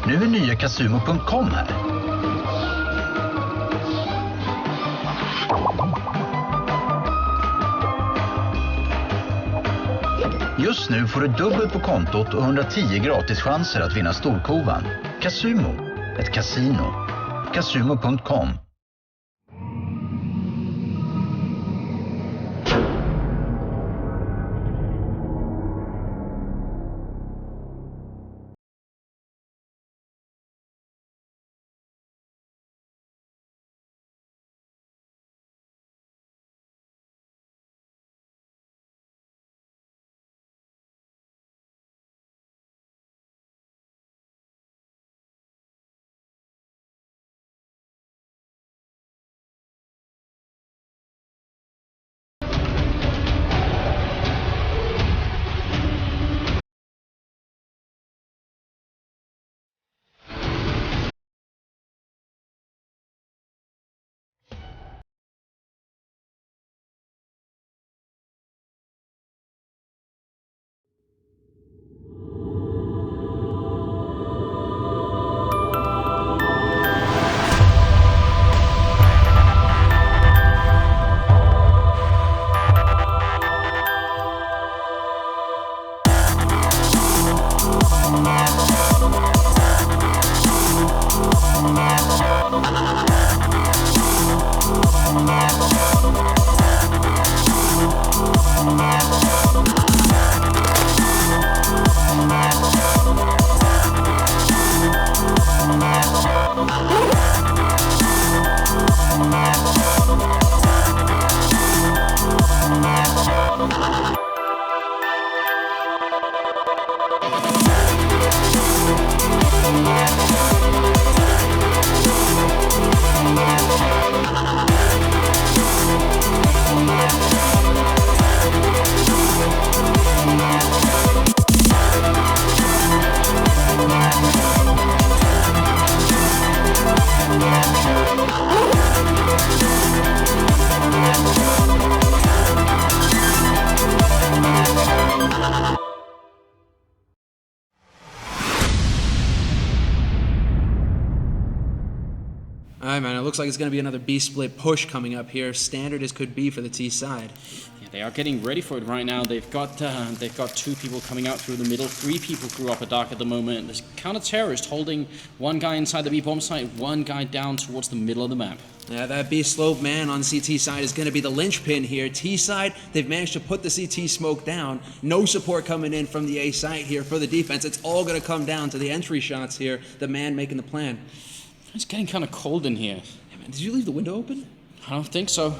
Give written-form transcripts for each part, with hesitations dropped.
Nu är nya Casumo.com här. Just nu får du dubbelt på kontot och 110 gratis chanser att vinna storkovan. Casumo, ett kasino. Casumo.com. Alright, man, it looks like it's going to be another B-split push coming up here, standard as could be for the T side. Yeah, they are getting ready for it right now. They've got two people coming out through the middle, 3 people grew up a dark at the moment. There's counter-terrorist holding one guy inside the B-bomb site, one guy down towards the middle of the map. Yeah, that B-slope man on CT side is going to be the linchpin here. T side, they've managed to put the CT smoke down. No support coming in from the A site here for the defense. It's all going to come down to the entry shots here, the man making the plan. It's getting kind of cold in here. Hey man, did you leave the window open? I don't think so.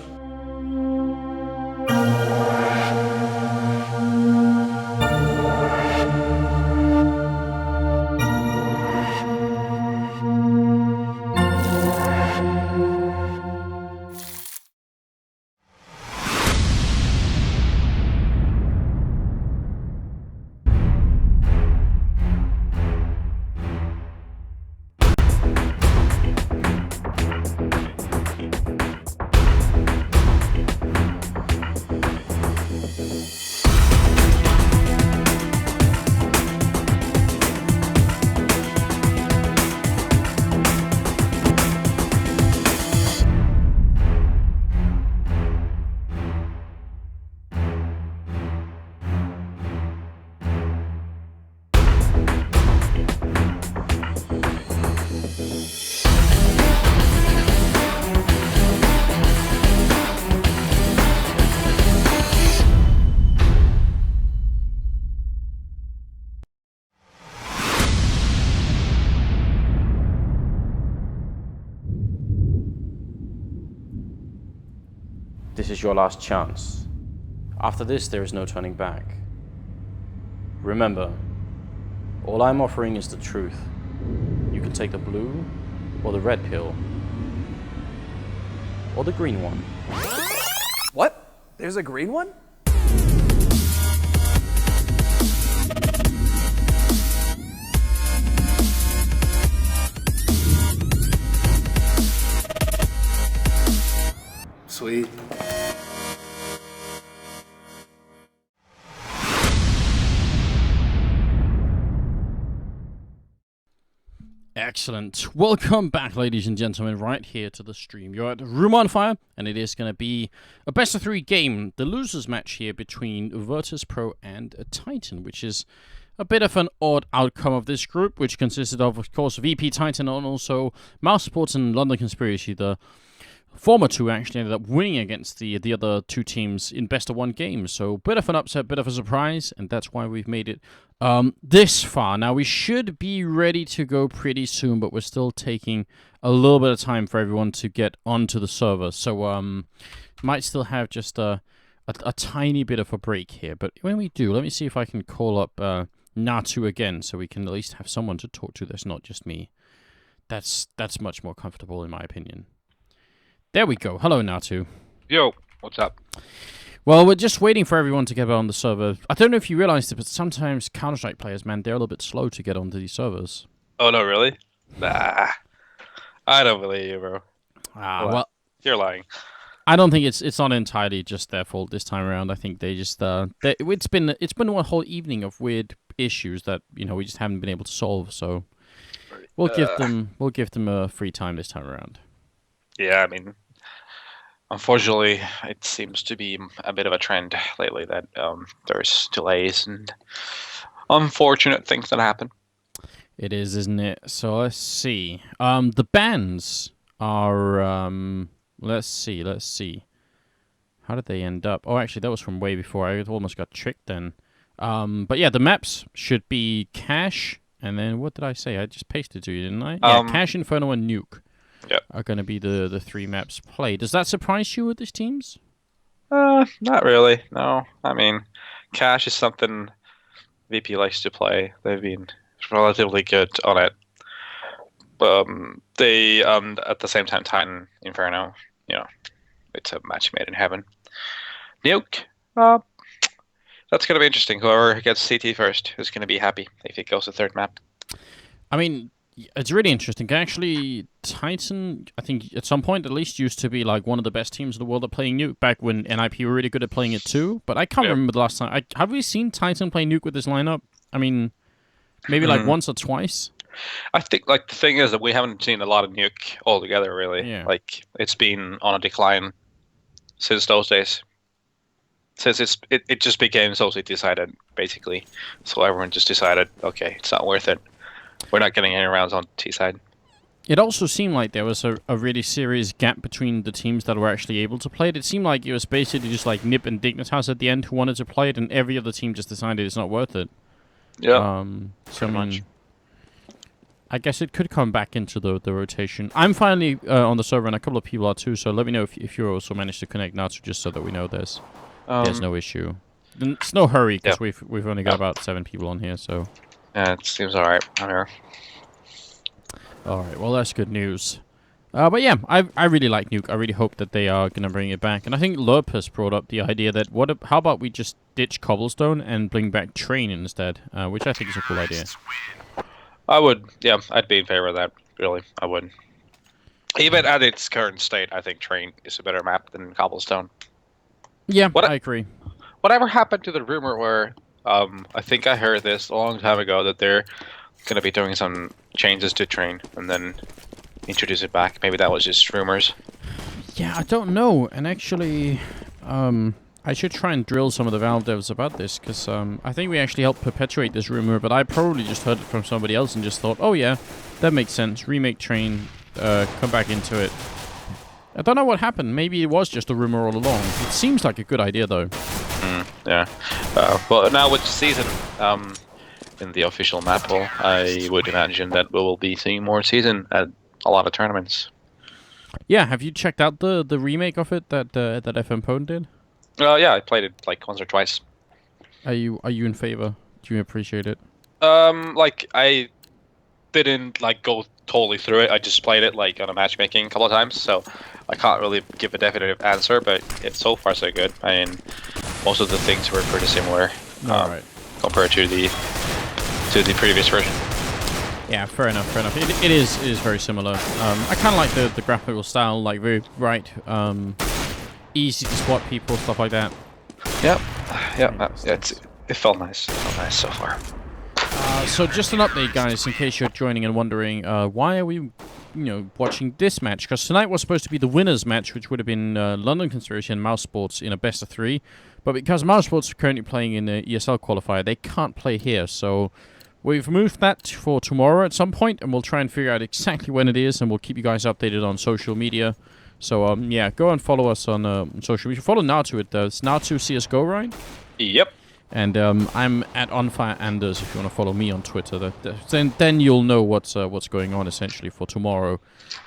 This is your last chance. After this, there is no turning back. Remember, all I'm offering is the truth. You can take the blue, or the red pill, or the green one. What? There's a green one? Sweet. Excellent. Welcome back, ladies and gentlemen, right here to the stream. You're at Room on Fire, and it is going to be a best-of-3 game, the losers match here between Virtus.Pro and Titan, which is a bit of an odd outcome of this group, which consisted of course, VP Titan and also Mouse Sports and London Conspiracy. The former two actually ended up winning against the other two teams in best-of-1 games. So, bit of an upset, bit of a surprise, and that's why we've made it this far. Now, we should be ready to go pretty soon, but we're still taking a little bit of time for everyone to get onto the server. So, might still have just a tiny bit of a break here. But when we do, let me see if I can call up Natu again, so we can at least have someone to talk to that's not just me. That's much more comfortable, in my opinion. There we go. Hello, Natu. Yo, what's up? Well, we're just waiting for everyone to get on the server. I don't know if you realized it, but sometimes Counter-Strike players, man, they're a little bit slow to get onto these servers. Oh, no, really? Nah. I don't believe you, bro. Well, you're lying. I don't think it's not entirely just their fault this time around. I think they just it's been one whole evening of weird issues that we just haven't been able to solve. So we'll give them a free time this time around. Yeah, I mean, unfortunately, it seems to be a bit of a trend lately that there's delays and unfortunate things that happen. It is, isn't it? So let's see. The bans are let's see. How did they end up? Oh, actually, that was from way before. I almost got tricked then. But yeah, the maps should be Cash, and then what did I say? I just pasted to you, didn't I? Yeah, Cash, Inferno, and Nuke. Yep. Are going to be the three maps played. Does that surprise you with these teams? Not really. No. I mean, Cash is something VP likes to play. They've been relatively good on it. They at the same time, Titan, Inferno, it's a match made in heaven. Nuke, that's going to be interesting. Whoever gets CT first is going to be happy if it goes to third map. I mean, it's really interesting. Actually, Titan, I think at some point at least used to be like one of the best teams in the world at playing Nuke back when NIP were really good at playing it too. But I can't remember the last time. Have we seen Titan play Nuke with this lineup? I mean, maybe like once or twice. I think the thing is that we haven't seen a lot of Nuke altogether really. Yeah. It's been on a decline since those days. Since it just became socially decided basically. So everyone just decided, okay, it's not worth it. We're not getting any rounds on T side. It also seemed like there was a really serious gap between the teams that were actually able to play it. It seemed like it was basically just like Nip and Dignitas at the end who wanted to play it, and every other team just decided it's not worth it. Yeah. So I guess it could come back into the rotation. I'm finally on the server, and a couple of people are too. So let me know if you also managed to connect now, just so that we know there's no issue. It's no hurry because we've only got about 7 people on here, so. Yeah, it seems alright. I'm here. Alright, well that's good news. But yeah, I really like Nuke. I really hope that they are going to bring it back. And I think Lerp has brought up the idea that how about we just ditch Cobblestone and bring back Train instead, which I think is a cool idea. I would, yeah, I'd be in favor of that, really. I would. Even at its current state, I think Train is a better map than Cobblestone. Yeah, I agree. Whatever happened to the rumor where... I think I heard this a long time ago that they're going to be doing some changes to Train and then introduce it back. Maybe that was just rumors. Yeah, I don't know. And actually, I should try and drill some of the Valve devs about this because I think we actually helped perpetuate this rumor, but I probably just heard it from somebody else and just thought, oh yeah, that makes sense. Remake Train, come back into it. I don't know what happened. Maybe it was just a rumor all along. It seems like a good idea, though. Yeah. Well, now with Season in the official map pool, I would imagine that we will be seeing more Season at a lot of tournaments. Yeah, have you checked out the remake of it that FM Pwn did? Yeah, I played it like once or twice. Are you in favor? Do you appreciate it? I didn't go totally through it. I just played it on a matchmaking a couple of times, so I can't really give a definitive answer. But it's so far so good. I mean, most of the things were pretty similar compared to the previous version. Yeah, fair enough. It is very similar. I kind of like the graphical style, very bright, easy to spot people, stuff like that. Yep. It felt nice. It felt nice so far. So just an update, guys, in case you're joining and wondering, why are we, watching this match? Because tonight was supposed to be the winners match, which would have been London Conspiracy and Mouse Sports in a best of 3. But because Mouse Sports are currently playing in the ESL qualifier, they can't play here. So we've moved that for tomorrow at some point, and we'll try and figure out exactly when it is, and we'll keep you guys updated on social media. So, yeah, go and follow us on social media. Follow Natu. It's Natu CSGO, right? Yep. And I'm at OnFireAnders if you want to follow me on Twitter. Then you'll know what's going on essentially for tomorrow.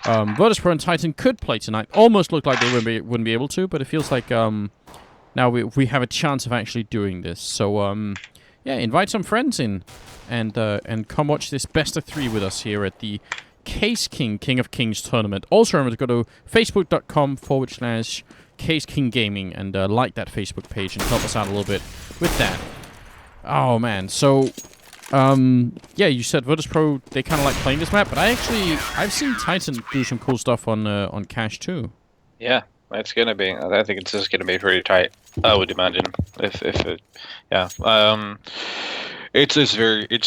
Virtus.Pro and Titan could play tonight. Almost looked like they wouldn't be able to, but it feels like now we have a chance of actually doing this. So yeah, invite some friends in and come watch this best of 3 with us here at the Caseking King of Kings tournament. Also remember to go to facebook.com/Caseking Gaming and like that Facebook page and help us out a little bit with that. Oh man, so yeah, you said Virtus.Pro, they kind of like playing this map, but I've seen Titan do some cool stuff on Cash too. Yeah, it's gonna be. I think it's just gonna be pretty tight. I would imagine if it, yeah. It's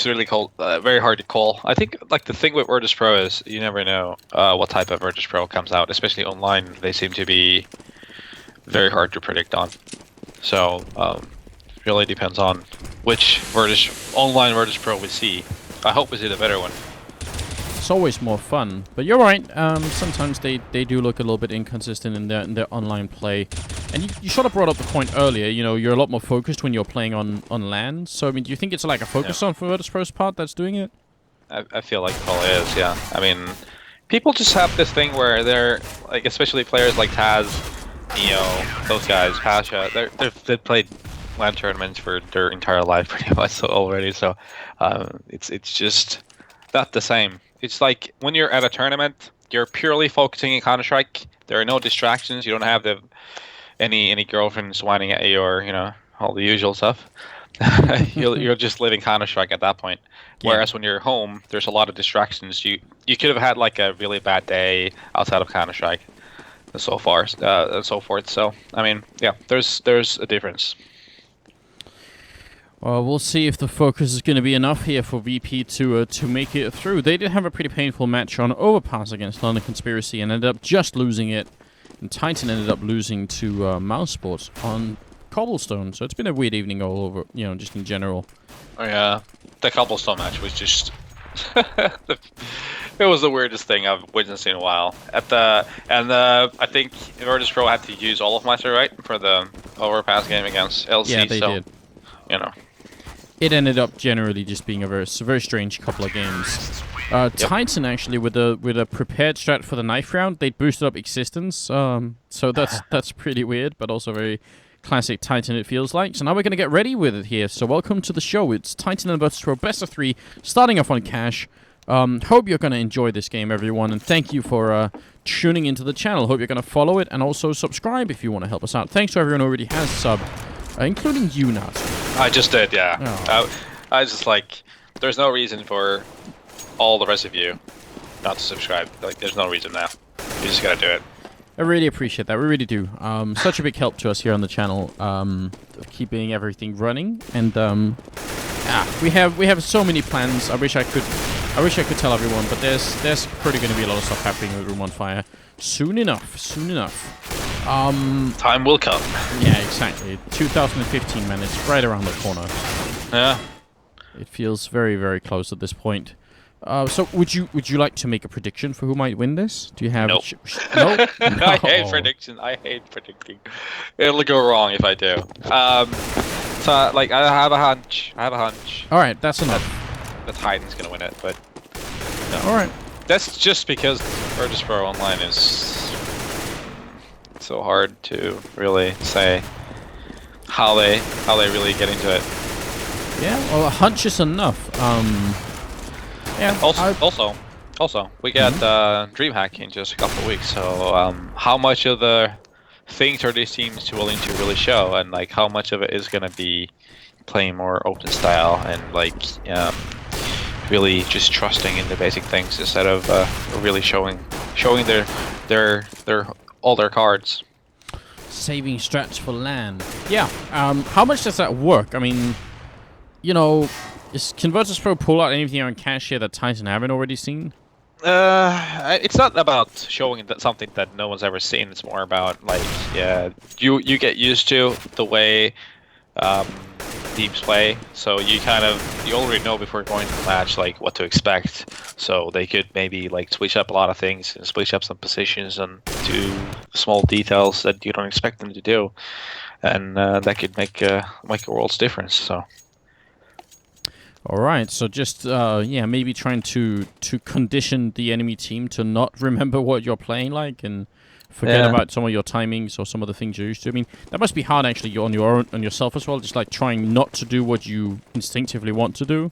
really cold, very hard to call. I think like the thing with Virtus.Pro is you never know what type of Virtus.Pro comes out, especially online. They seem to be very hard to predict on. So really depends on which online Virtus.Pro we see. I hope we see the better one. It's always more fun, but you're right. Sometimes they do look a little bit inconsistent in their online play. And you sort of brought up the point earlier. You're a lot more focused when you're playing on LAN. So I mean, do you think it's like a focus on for Virtus.Pro's part that's doing it? I feel like it probably is. Yeah. I mean, people just have this thing where they're like, especially players like Taz, Neo, those guys, Pasha. They've played LAN tournaments for their entire life pretty much already. So it's just not the same. It's like when you're at a tournament, you're purely focusing in Counter-Strike. There are no distractions. You don't have any girlfriends whining at you or all the usual stuff. You're just living Counter-Strike at that point. Yeah. Whereas when you're home, there's a lot of distractions. You could have had like a really bad day outside of Counter-Strike, and so forth. So I mean, yeah, there's a difference. Well, we'll see if the focus is going to be enough here for VP to make it through. They did have a pretty painful match on Overpass against London Conspiracy and ended up just losing it. And Titan ended up losing to Mouse Sports on Cobblestone. So it's been a weird evening all over, just in general. Oh yeah, the Cobblestone match was just... it was the weirdest thing I've witnessed in a while. I think Virtus.Pro had to use all of Meister, right, for the Overpass game against LC. Yeah, they did. It ended up generally just being a very strange couple of games. Yep. Titan actually with a prepared strat for the knife round, they boosted up existence. So that's pretty weird, but also very classic Titan it feels like. So now we're gonna get ready with it here. So welcome to the show. It's Titan and Virtus.Pro best of 3, starting off on Cash. Hope you're gonna enjoy this game, everyone, and thank you for tuning into the channel. Hope you're gonna follow it and also subscribe if you want to help us out. Thanks to everyone who already has subbed. Including you, Nat. I just did, yeah. Oh. I was just like, there's no reason for all the rest of you not to subscribe. Like, there's no reason now. You just gotta do it. I really appreciate that. We really do. Such a big help to us here on the channel, keeping everything running. And we have so many plans. I wish I could tell everyone, but there's pretty going to be a lot of stuff happening with Room on Fire soon enough. Time will come. Yeah, exactly. 2015, man. It's right around the corner. Yeah. It feels very, very close at this point. So would you like to make a prediction for who might win this? Do you have? Nope. No? No. I hate prediction. I hate predicting. It'll go wrong if I do. So like I have a hunch. All right, that's enough. The Titan's gonna win it, but no. All right. That's just because Virtus.Pro Online is so hard to really say how they really get into it. Yeah, well, a hunch is enough. Yeah. Also, we get DreamHack in just a couple of weeks. So, how much of the things are these teams willing to really show, and like how much of it is gonna be playing more open style and like really just trusting in the basic things instead of really showing their all their cards. Saving strats for LAN. Yeah. How much does that work? I mean, Can Virtus.Pro pull out anything on cash here that Titan haven't already seen? It's not about showing that something that no one's ever seen. It's more about like, you get used to the way teams play, so you already know before going to the match like what to expect. So they could maybe like switch up a lot of things and switch up some positions and do small details that you don't expect them to do, and that could make a world's difference. So. All right, so just maybe trying to condition the enemy team to not remember what you're playing like and forget about some of your timings or some of the things you're used to. I mean, that must be hard actually on yourself as well, just like trying not to do what you instinctively want to do.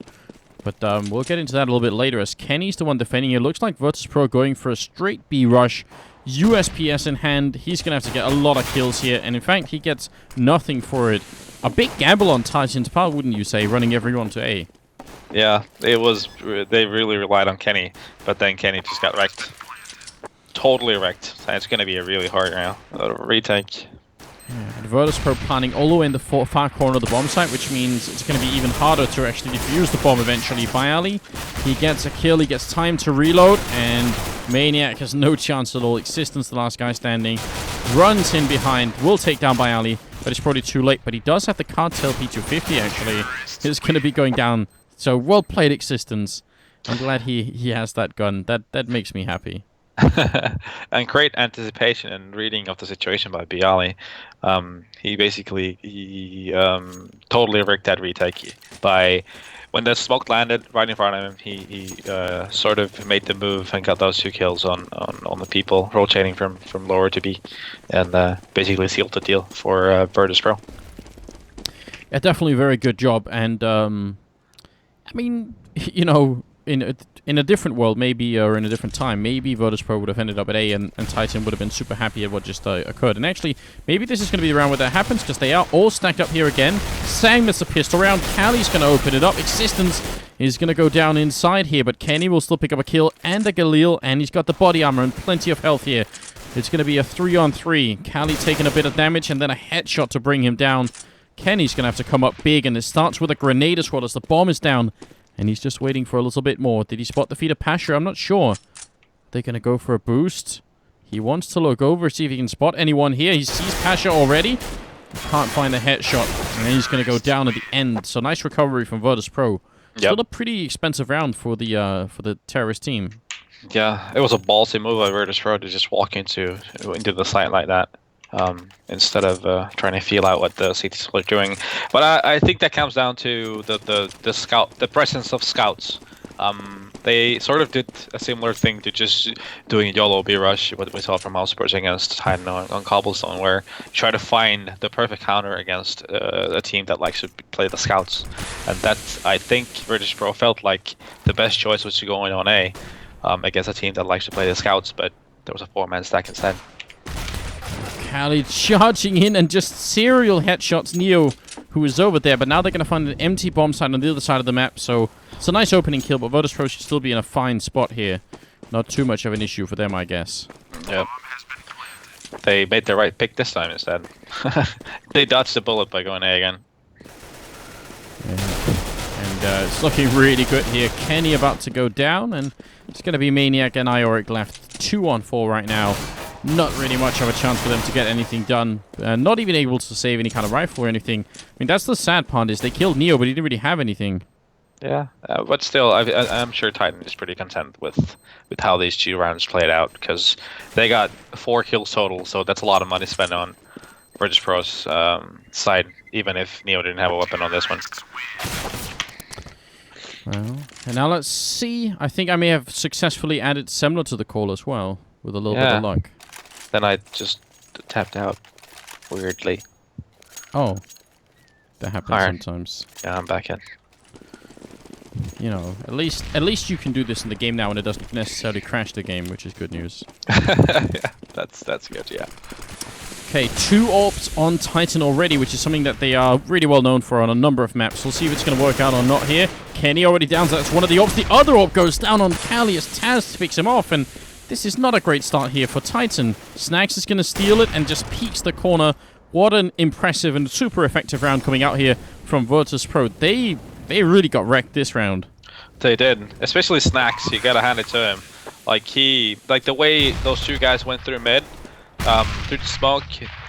But we'll get into that a little bit later as Kenny's the one defending. It looks like Virtus.Pro going for a straight B rush. USPS in hand. He's going to have to get a lot of kills here, and in fact, he gets nothing for it. A big gamble on Titan's part, wouldn't you say, running everyone to A? Yeah, it was. They really relied on Kenny, but then Kenny just got wrecked. Totally wrecked. So it's going to be a really hard retake. Yeah, Virtus.Pro planning all the way in the far corner of the bomb site, which means it's going to be even harder to actually defuse the bomb eventually. Bialy, he gets a kill, he gets time to reload, and Maniac has no chance at all. Existence, the last guy standing, runs in behind, will take down Bialy, but it's probably too late. But he does have the Cartel P250 actually. It's going to be going down. So well played, Existence. I'm glad he has that gun. That makes me happy. And great anticipation and reading of the situation by Bialy. He basically totally rigged that retake by when the smoke landed right in front of him. He sort of made the move and got those 2 kills on the people rotating from lower to B, and basically sealed the deal for Virtus.Pro. Yeah, definitely a very good job. And I mean, you know, in a different world, maybe, or in a different time, maybe Virtus.Pro would have ended up at A, and Titan would have been super happy at what just occurred. And actually, maybe this is going to be the round where that happens, because they are all stacked up here again. Sang missed a pistol round. Callie's going to open it up. Existence is going to go down inside here, but Kenny will still pick up a kill and a Galil, and he's got the body armor and plenty of health here. It's going to be a 3-on-3. Callie taking a bit of damage, and then a headshot to bring him down. Kenny's going to have to come up big, and it starts with a grenade as well as the bomb is down. And he's just waiting for a little bit more. Did he spot the feet of Pasha? I'm not sure. They're going to go for a boost. He wants to look over, see if he can spot anyone here. He sees Pasha already. Can't find the headshot. And then he's going to go down at the end. So nice recovery from Virtus.Pro. Yep. Still a pretty expensive round for the terrorist team. Yeah, it was a ballsy move by Virtus.Pro to just walk into the site like that. Instead of trying to feel out what the CTs are doing. But I think that comes down to the presence of scouts. They sort of did a similar thing to just doing a YOLO B rush, what we saw from Mousepurs against Titan on Cobblestone, where you try to find the perfect counter against a team that likes to play the scouts. And that, I think, Virtus.Pro felt like the best choice was to go in on A against a team that likes to play the scouts, but there was a 4-man stack instead. Callie charging in and just serial headshots Neo, who is over there. But now they're going to find an empty bomb site on the other side of the map. So it's a nice opening kill, but Virtus.Pro should still be in a fine spot here. Not too much of an issue for them, I guess. Yep. They made the right pick this time instead. They dodged the bullet by going A again. Yeah. And it's looking really good here. Kenny about to go down, and it's going to be Maniac and Ioric left. 2-on-4 right now. Not really much of a chance for them to get anything done. Not even able to save any kind of rifle or anything. I mean, that's the sad part, is they killed Neo, but he didn't really have anything. Yeah, but still, I'm sure Titan is pretty content with how these 2 rounds played out, because they got 4 kills total, so that's a lot of money spent on Virtus.Pro's side, even if Neo didn't have a weapon on this one. Well, and now let's see. I think I may have successfully added Semler to the call as well, with a little bit of luck. Then I just tapped out weirdly. Oh, that happens sometimes. Yeah, I'm back in. You know, at least you can do this in the game now, and it doesn't necessarily crash the game, which is good news. Yeah, that's good. Yeah. Okay, 2 AWPs on Titan already, which is something that they are really well known for on a number of maps. We'll see if it's going to work out or not here. Kenny already down, so that's one of the AWPs. The other AWP goes down on Callie as Taz picks him off, and this is not a great start here for Titan. Snags is going to steal it and just peeks the corner. What an impressive and super effective round coming out here from Virtus.Pro. They they really got wrecked this round. They did, especially Snacks. You gotta hand it to him. Like the way those two guys went through mid, through the smoke.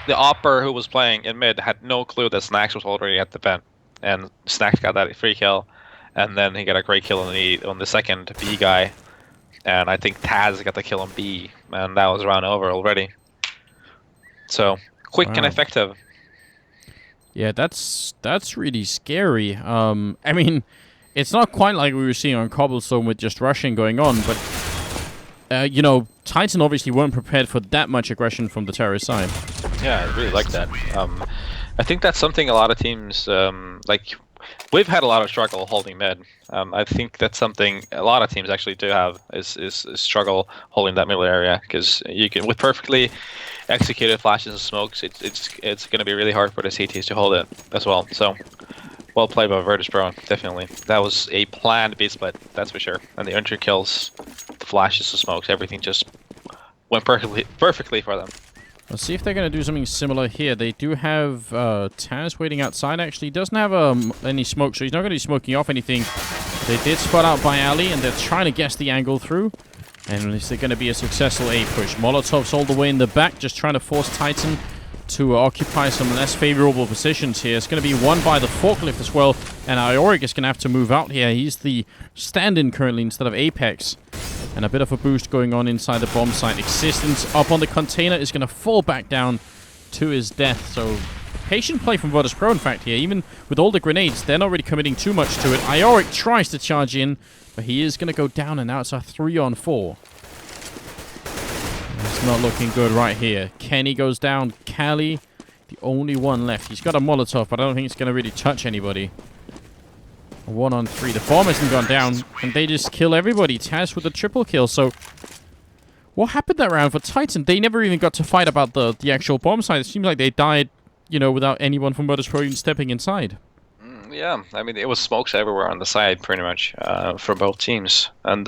The Opper who was playing in mid had no clue that Snacks was already at the vent, and Snacks got that free kill, and then he got a great kill on the second B guy, and I think Taz got the kill on B, and that was round over already. So quick and effective. Yeah, that's really scary. I mean, it's not quite like we were seeing on Cobblestone with just rushing going on, but you know, Titan obviously weren't prepared for that much aggression from the terrorist side. Yeah, I really like that. I think that's something a lot of teams like. We've had a lot of struggle holding mid. I think that's something a lot of teams actually do have is struggle holding that middle area, because you can, with perfectly executed flashes and smokes, it's going to be really hard for the CTs to hold it as well. So well played by Virtus.Pro, definitely. That was a planned B split, that's for sure. And the entry kills, the flashes, the smokes, everything just went perfectly for them. Let's see if they're going to do something similar here. They do have Taz waiting outside, actually. He doesn't have any smoke, so he's not going to be smoking off anything. They did spot out by Ali, and they're trying to guess the angle through. And is there going to be a successful A push? Molotov's all the way in the back, just trying to force Titan to occupy some less favorable positions here. It's going to be won by the forklift as well, and Ioric is going to have to move out here. He's the stand-in currently instead of Apex. And a bit of a boost going on inside the bomb site. Existence up on the container is going to fall back down to his death. So, patient play from Virtus.Pro, in fact, here. Even with all the grenades, they're not really committing too much to it. Ioric tries to charge in, but he is going to go down, and now it's a 3-on-4. It's not looking good right here. Kenny goes down. Cali, the only one left. He's got a Molotov, but I don't think it's going to really touch anybody. 1-on-3. The bomb hasn't gone down, and they just kill everybody. Taz with a triple kill. So, what happened that round for Titan? They never even got to fight about the actual bomb site. It seems like they died, you know, without anyone from Virtus.Pro even stepping inside. Yeah, I mean, it was smokes everywhere on the side, pretty much, for both teams. And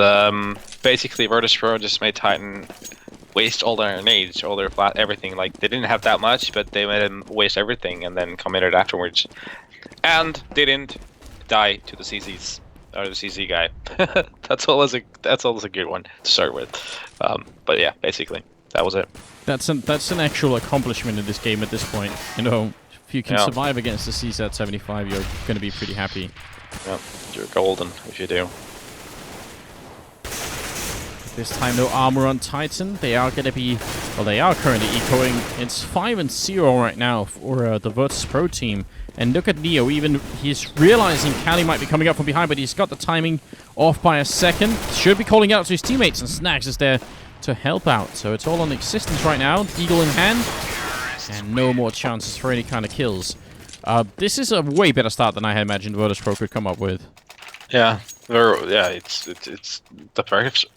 basically, Virtus.Pro just made Titan waste all their nades, all their everything. Like, they didn't have that much, but they made them waste everything and then committed afterwards. And didn't die to the CZs or the CZ guy. that's always a good one to start with. But yeah, basically that was it. That's an actual accomplishment in this game at this point. You know, if you can survive against the CZ-75, you're going to be pretty happy. Yeah, you're golden if you do. This time no armor on Titan. They are going to be, well, they are currently ecoing. It's 5-0 right now for the Virtus.Pro team. And look at Neo, even he's realizing Cali might be coming up from behind, but he's got the timing off by a second. Should be calling out to his teammates, and Snags is there to help out. So it's all on Existence right now, Eagle in hand, and no more chances for any kind of kills. This is a way better start than I had imagined Virtus.Pro could come up with. Yeah, it's the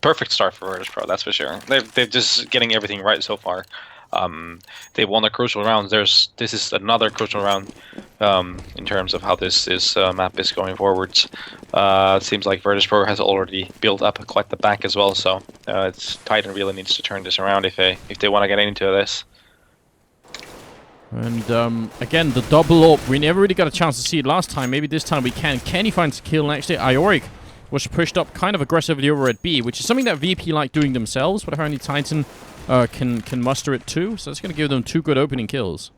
perfect start for Virtus.Pro, that's for sure. They're just getting everything right so far. They won a crucial round. This is another crucial round in terms of how this map is going forwards. It seems like Virtus.Pro has already built up quite the back as well, so Titan really needs to turn this around if they want to get into this. And again, the double up, we never really got a chance to see it last time. Maybe this time we can. Kenny finds a kill, and actually Ioric was pushed up kind of aggressively over at B, which is something that VP like doing themselves, but apparently Titan can muster it too, so it's going to give them 2 good opening kills.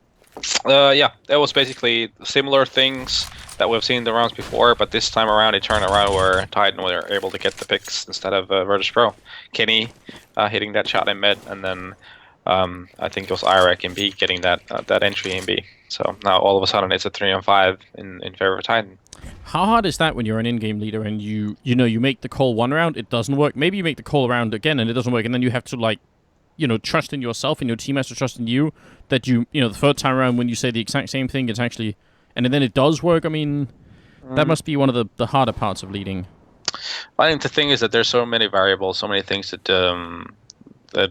Yeah, that was basically similar things that we've seen in the rounds before, but this time around it turned around where Titan were able to get the picks instead of Virtus.Pro. Kenny hitting that shot in mid, and then I think it was Iraq in B getting that entry in B. So now all of a sudden it's a 3-on-5 in favor of Titan. How hard is that when you're an in-game leader and you make the call one round, it doesn't work. Maybe you make the call around again and it doesn't work, and then you have to, like, trust in yourself, and your team has to trust in you, that the third time around when you say the exact same thing, it's actually, and then it does work. I mean, that must be one of the harder parts of leading. I think the thing is that there's so many variables, so many things that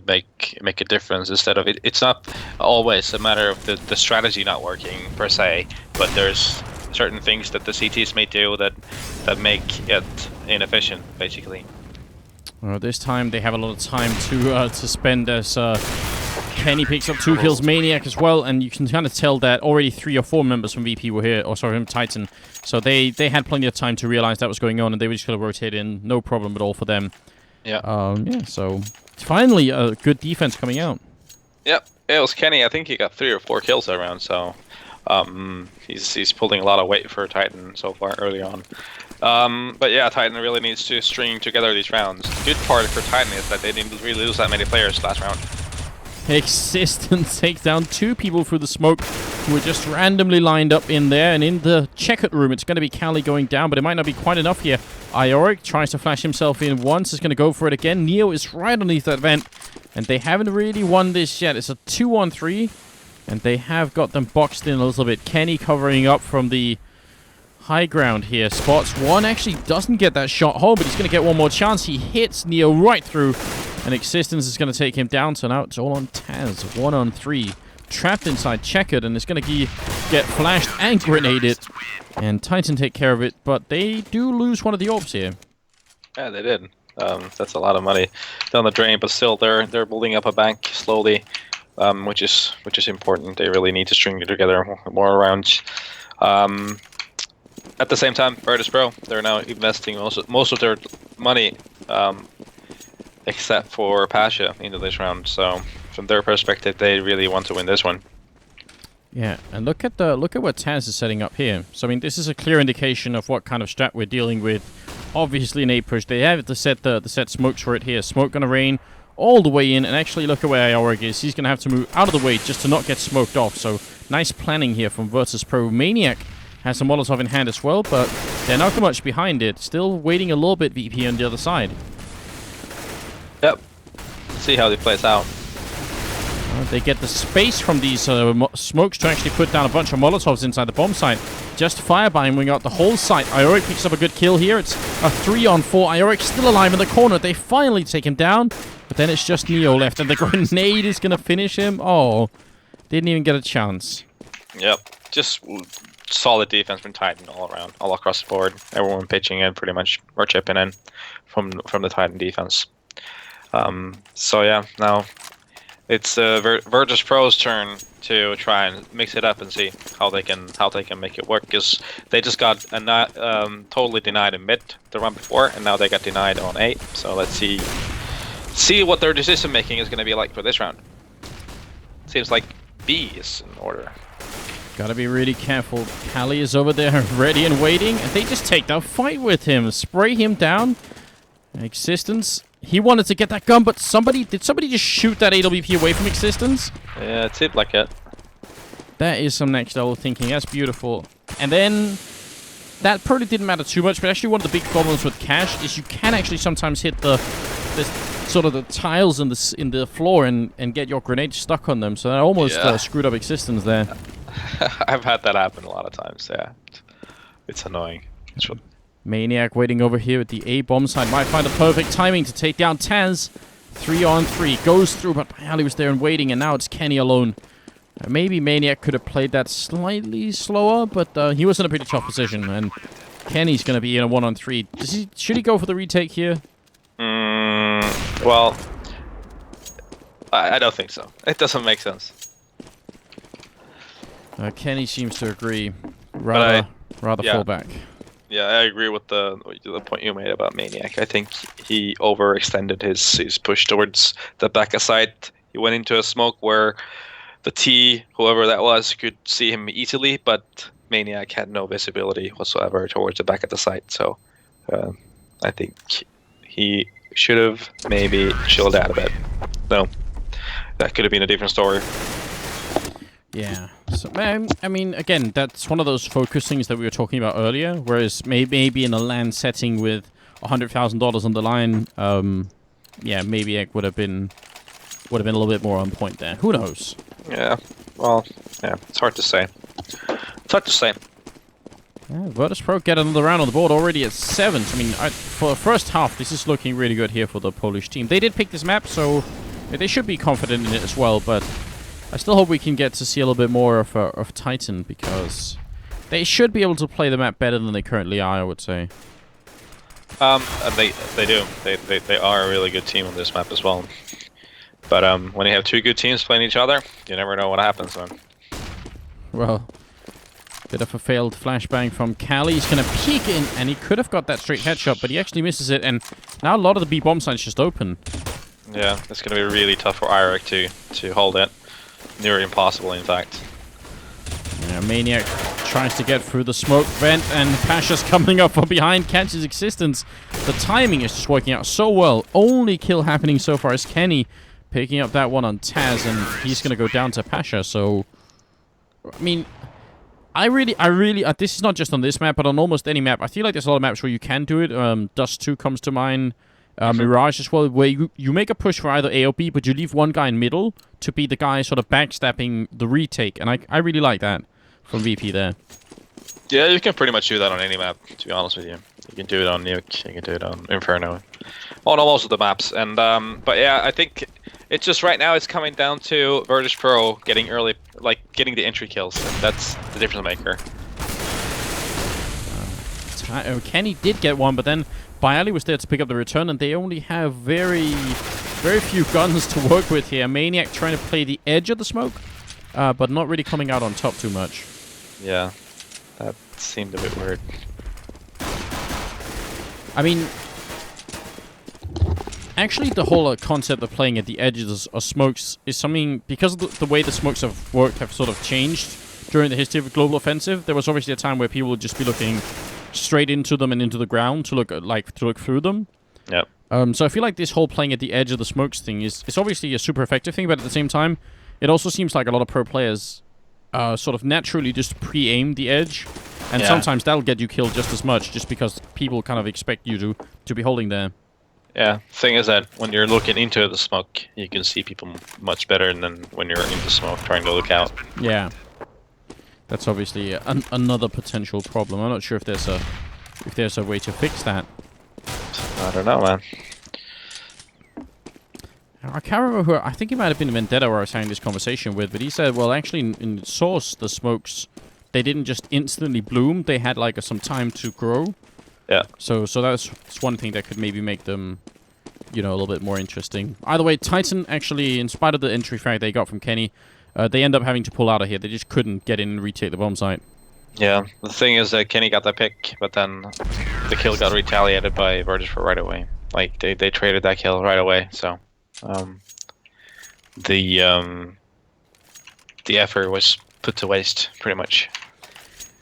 make a difference. Instead of it's not always a matter of the strategy not working per se, but there's certain things that the CTs may do that make it inefficient, basically. This time they have a lot of time to spend as Kenny picks up 2 kills, Maniac as well, and you can kind of tell that already 3 or 4 members from VP were here, or sorry, from Titan. So they had plenty of time to realize that was going on, and they were just going to rotate in, no problem at all for them. Yeah. Yeah, so finally a good defense coming out. Yep, it was Kenny. I think he got 3 or 4 kills that round, so he's pulling a lot of weight for Titan so far early on. But yeah, Titan really needs to string together these rounds. The good part for Titan is that they didn't really lose that many players last round. Existence takes down 2 people through the smoke who were just randomly lined up in there. And in the checkered room, it's going to be Kali going down, but it might not be quite enough here. Ioric tries to flash himself in once. Is going to go for it again. Neo is right underneath that vent, and they haven't really won this yet. It's a 2-on-3, and they have got them boxed in a little bit. Kenny covering up from the high ground here. Spots one, actually doesn't get that shot home, but he's going to get one more chance. He hits Neo right through, and Existence is going to take him down. So now it's all on Taz. 1-on-3. Trapped inside Checkered, and it's going to get flashed and grenaded. And Titan take care of it, but they do lose one of the orbs here. Yeah, they did. That's a lot of money down the drain, but still they're building up a bank slowly, which is important. They really need to string together more rounds. At the same time, Virtus.Pro, they're now investing most of their money, except for Pasha, into this round. So from their perspective, they really want to win this one. Yeah, and look at what Taz is setting up here. So I mean, this is a clear indication of what kind of strat we're dealing with. Obviously, an A push. They have the set smokes for it here. Smoke gonna rain all the way in, and actually look at where Ioric is. He's gonna have to move out of the way just to not get smoked off. So nice planning here from Virtus.Pro. Maniac has some Molotov in hand as well, but they're not much behind it. Still waiting a little bit, VP on the other side. Yep. See how it plays out. They get the space from these smokes to actually put down a bunch of Molotovs inside the bomb site. Just firebombing out the whole site. Ioric picks up a good kill here. It's a 3-on-4. Ioric still alive in the corner. They finally take him down, but then it's just Neo left, and the grenade is going to finish him. Oh, didn't even get a chance. Yep. Just solid defense from Titan all around, all across the board. Everyone pitching in pretty much, or chipping in from the Titan defense. So yeah, now it's Virtus.Pro's turn to try and mix it up and see how they can make it work. Because they just got totally denied in mid the run before, and now they got denied on A. So let's see what their decision making is going to be like for this round. Seems like B is in order. Gotta be really careful. Kali is over there ready and waiting, and they just take that fight with him. Spray him down. Existence. He wanted to get that gun, but did somebody just shoot that AWP away from Existence? Yeah, it seemed like it. That is some next level thinking. That's beautiful. And then that probably didn't matter too much, but actually one of the big problems with Cash is you can actually sometimes hit the sort of the tiles in the floor and get your grenade stuck on them. So that almost screwed up Existence there. I've had that happen a lot of times. Yeah, it's annoying. Maniac waiting over here at the A bomb side. Might find the perfect timing to take down Taz. 3-on-3. Goes through, but Ali was there and waiting, and now it's Kenny alone. Maybe Maniac could have played that slightly slower, but he was in a pretty tough position, and Kenny's going to be in a 1-on-3. Should he go for the retake here? Well, I don't think so. It doesn't make sense. Kenny seems to agree. Rather fall back. Yeah, I agree with the point you made about Maniac. I think he overextended his push towards the back of sight. He went into a smoke where the T, whoever that was, could see him easily, but Maniac had no visibility whatsoever towards the back of the site. So I think he should have maybe chilled out a bit. No, that could have been a different story. Yeah. So, I mean, again, that's one of those focus things that we were talking about earlier. Whereas maybe in a LAN setting with $100,000 on the line, yeah, maybe it would have been a little bit more on point there. Who knows? Yeah. Well, yeah, it's hard to say. Yeah, Virtus.Pro get another round on the board already at 7. I mean, for the first half, this is looking really good here for the Polish team. They did pick this map, so they should be confident in it as well, but I still hope we can get to see a little bit more of Titan, because they should be able to play the map better than they currently are, I would say. They do. They are a really good team on this map as well. But when you have two good teams playing each other, you never know what happens, man. Well, bit of a failed flashbang from Cali. He's going to peek in, and he could have got that straight headshot, but he actually misses it, and now a lot of the B bomb sites just open. Yeah, it's going to be really tough for Irek to hold it. Near impossible, in fact. Yeah, Maniac tries to get through the smoke vent, and Pasha's coming up from behind, catches existence. The timing is just working out so well. Only kill happening so far is Kenny picking up that one on Taz, and he's going to go down to Pasha, so... I mean, I really, this is not just on this map, but on almost any map. I feel like there's a lot of maps where you can do it. Dust 2 comes to mind. Mirage as well, where you make a push for either A or B, but you leave one guy in middle to be the guy sort of backstabbing the retake, and I really like that from VP there. Yeah, you can pretty much do that on any map, to be honest with you. You can do it on Nuke, you can do it on Inferno, on most of the maps. And but yeah, I think it's just right now it's coming down to Virtus.Pro getting getting the entry kills, and that's the difference maker. Kenny did get one, but then Bialy was there to pick up the return, and they only have very few guns to work with here. Maniac trying to play the edge of the smoke, but not really coming out on top too much. Yeah, that seemed a bit weird. I mean, actually the whole concept of playing at the edges of smokes is something, because of the way the smokes have worked have sort of changed during the history of Global Offensive. There was obviously a time where people would just be looking straight into them and into the ground to look through them. Yep. So I feel like this whole playing at the edge of the smokes thing is obviously a super effective thing, but at the same time, it also seems like a lot of pro players sort of naturally just pre-aim the edge, and sometimes that'll get you killed just as much, just because people kind of expect you to be holding there. Yeah, thing is that when you're looking into the smoke, you can see people much better than when you're in the smoke trying to look out. Yeah. That's obviously another potential problem. I'm not sure if there's a way to fix that. I don't know, man. I can't remember who. I think it might have been Vendetta where I was having this conversation with, but he said, well, actually, in Source, the smokes, they didn't just instantly bloom. They had like some time to grow. Yeah. So that's one thing that could maybe make them, a little bit more interesting. Either way, Titan actually, in spite of the entry frag they got from Kenny, they end up having to pull out of here. They just couldn't get in and retake the bomb site. Yeah, the thing is that Kenny got that pick, but then the kill got retaliated by Virtus.Pro right away. Like, they traded that kill right away, so... the effort was put to waste, pretty much.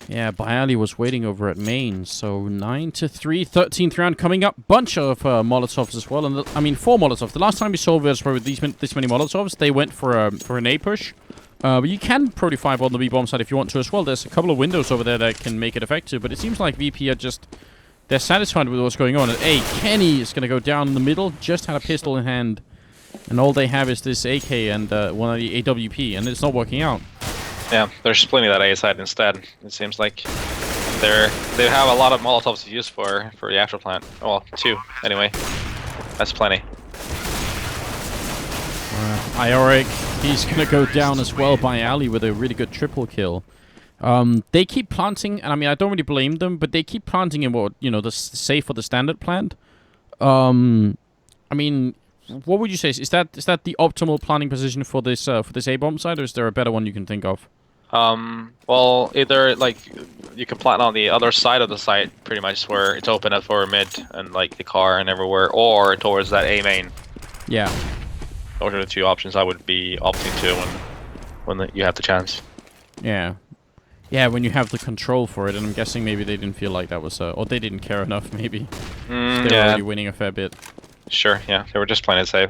Yeah, Bialy was waiting over at main, so 9-3, 13th round coming up. Bunch of Molotovs as well, and 4 Molotovs. The last time we saw Virtus.Pro with this many Molotovs, they went for an A push. But you can Pro 5 on the B bomb side if you want to as well. There's a couple of windows over there that can make it effective, but it seems like VP are they're satisfied with what's going on. And Kenny is going to go down in the middle, just had a pistol in hand, and all they have is this AK and one of the AWP, and it's not working out. Yeah, they're splitting that A side instead. It seems like they have a lot of Molotovs to use for the after plant. Well, 2 anyway. That's plenty. Ioric, he's gonna go down as well by Ali with a really good triple kill. They keep planting, and I don't really blame them, but they keep planting in what the safe or the standard plant. What would you say? Is that the optimal planting position for this A bomb side, or is there a better one you can think of? Well, either you can plant on the other side of the site, pretty much where it's open up for mid and the car and everywhere, or towards that A main. Yeah. Those are the 2 options I would be opting to when you have the chance. Yeah. Yeah, when you have the control for it, and I'm guessing maybe they didn't feel like that was or they didn't care enough, maybe. They were already winning a fair bit. Sure, yeah, they were just playing it safe.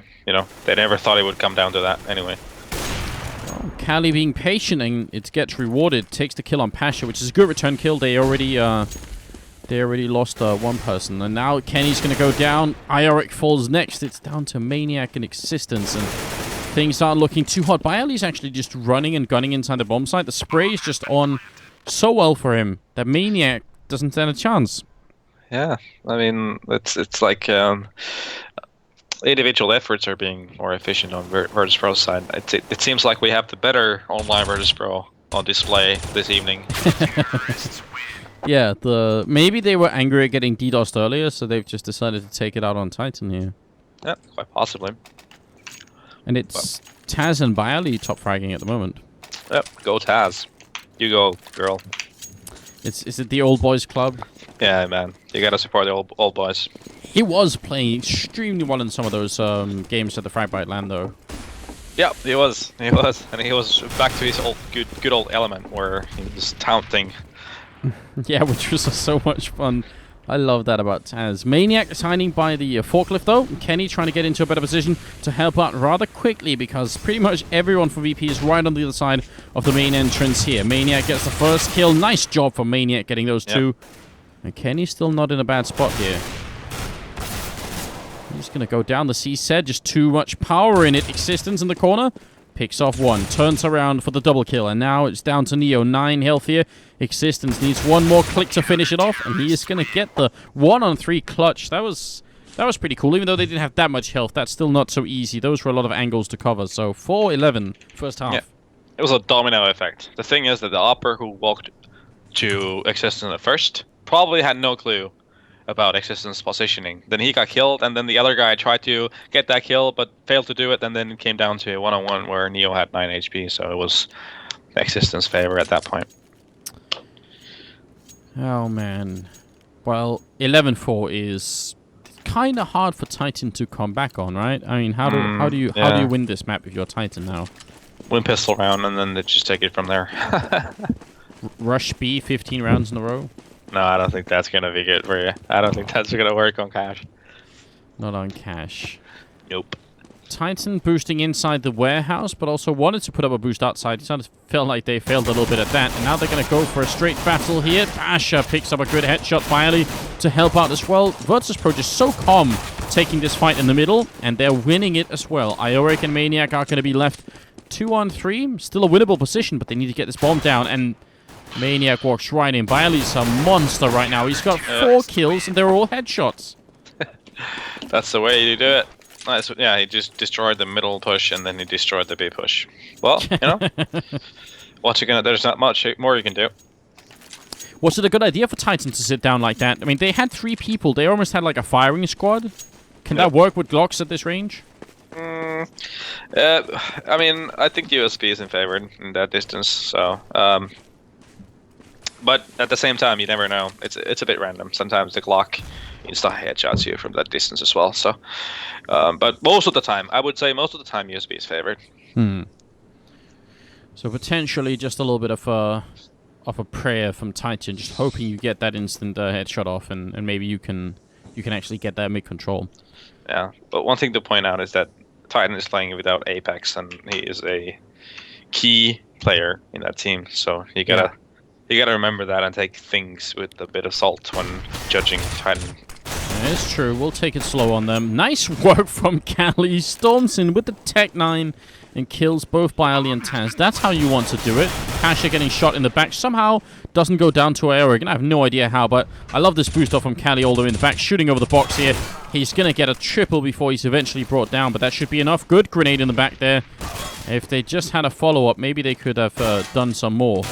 They never thought it would come down to that anyway. Well, Cali being patient, and it gets rewarded. Takes the kill on Pasha, which is a good return kill. They already lost one person, and now Kenny's gonna go down. Ioric falls next. It's down to Maniac and Existence, and things aren't looking too hot. Bialy's actually just running and gunning inside the bomb site. The spray is just on so well for him that Maniac doesn't stand a chance. Yeah, it's like individual efforts are being more efficient on Virtus.Pro's side. It seems like we have the better online Virtus.Pro on display this evening. Yeah, maybe they were angry at getting DDoSed earlier, so they've just decided to take it out on Titan here. Yeah, quite possibly. And it's Taz and Bailey top fragging at the moment. Yep, go Taz. You go, girl. Is it the old boys club? Yeah, man. You gotta support the old boys. He was playing extremely well in some of those games at the Fragmite LAN, though. Yeah, he was. He was. And he was back to his old good old element where he was taunting. Yeah, which was so much fun. I love that about Taz. Maniac signing by the forklift, though. Kenny trying to get into a better position to help out rather quickly because pretty much everyone from VP is right on the other side of the main entrance here. Maniac gets the first kill. Nice job for Maniac getting those two. And Kenny's still not in a bad spot here. He's going to go down the C set. Just too much power in it. Existence in the corner. Picks off one. Turns around for the double kill. And now it's down to Neo. 9 health here. Existence needs one more click to finish it off. And he is going to get the 1-on-3 clutch. That was pretty cool. Even though they didn't have that much health, that's still not so easy. Those were a lot of angles to cover. So 4-11 first half. Yeah. It was a domino effect. The thing is that the upper who walked to Existence at first probably had no clue about Existence positioning. Then he got killed, and then the other guy tried to get that kill, but failed to do it, and then it came down to a 1-on-1 where Neo had 9 HP, so it was Existence favor at that point. Oh, man. Well, 11-4 is kind of hard for Titan to come back on, right? I mean, how do you win this map if you're Titan now? Win pistol round, and then they just take it from there. Rush B 15 rounds in a row? No, I don't think that's gonna be good for you. I don't think that's gonna work on Cash. Not on Cash. Nope. Titan boosting inside the warehouse, but also wanted to put up a boost outside. It sounded felt like they failed a little bit at that, and now they're going to go for a straight battle here. Asha picks up a good headshot finally to help out as well. Virtus.Pro just so calm taking this fight in the middle, and they're winning it as well. Ioric and Maniac are going to be left 2-on-3. Still a winnable position, but they need to get this bomb down, and Maniac walks right in. Bailey's a monster right now. He's got 4 kills, and they're all headshots. That's the way you do it. Nice. Yeah, he just destroyed the middle push, and then he destroyed the B push. Well, you know, what you gonna? There's not much more you can do. Was it a good idea for Titan to sit down like that? I mean, they had 3 people. They almost had like a firing squad. Can that work with Glocks at this range? I mean, I think USB is in favor in that distance. So, but at the same time, you never know. It's a bit random. Sometimes the Glock insta headshots you from that distance as well. So, but most of the time, I would say most of the time USB is favored. So potentially just a little bit of a prayer from Titan, just hoping you get that instant headshot off, and maybe you can actually get that mid control. Yeah, but one thing to point out is that Titan is playing without Apex, and he is a key player in that team. So you gotta remember that and take things with a bit of salt when judging Titan. Yeah, it's true. We'll take it slow on them. Nice work from Cali. Storms in with the Tech 9 and kills both Bailey and Taz. That's how you want to do it. Kasha getting shot in the back. Somehow doesn't go down to Aoric. And I have no idea how, but I love this boost off from Cali all the way in the back. Shooting over the box here. He's going to get a triple before he's eventually brought down, but that should be enough. Good grenade in the back there. If they just had a follow-up, maybe they could have done some more.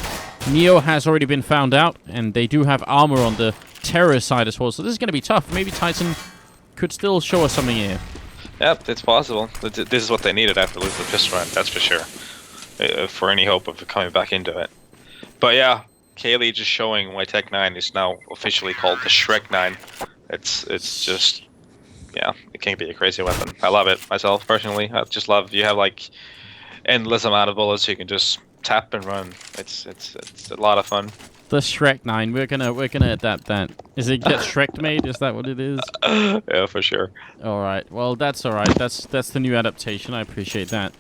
Neo has already been found out, and they do have armor on the terrorist side as well, so this is going to be tough. Maybe Titan could still show us something here. Yep, it's possible. This is what they needed after losing the pistol round, that's for sure. For any hope of coming back into it. But yeah, Kaylee just showing why Tech 9 is now officially called the Shrek 9. It's just, yeah, it can be a crazy weapon. I love it myself personally. I just love you have like endless amount of bullets you can just tap and run. It's a lot of fun. The Shrek 9, we're gonna adapt that. Is it get Shrek made? Is that what it is? Yeah, for sure. All right. Well, that's all right. That's the new adaptation. I appreciate that.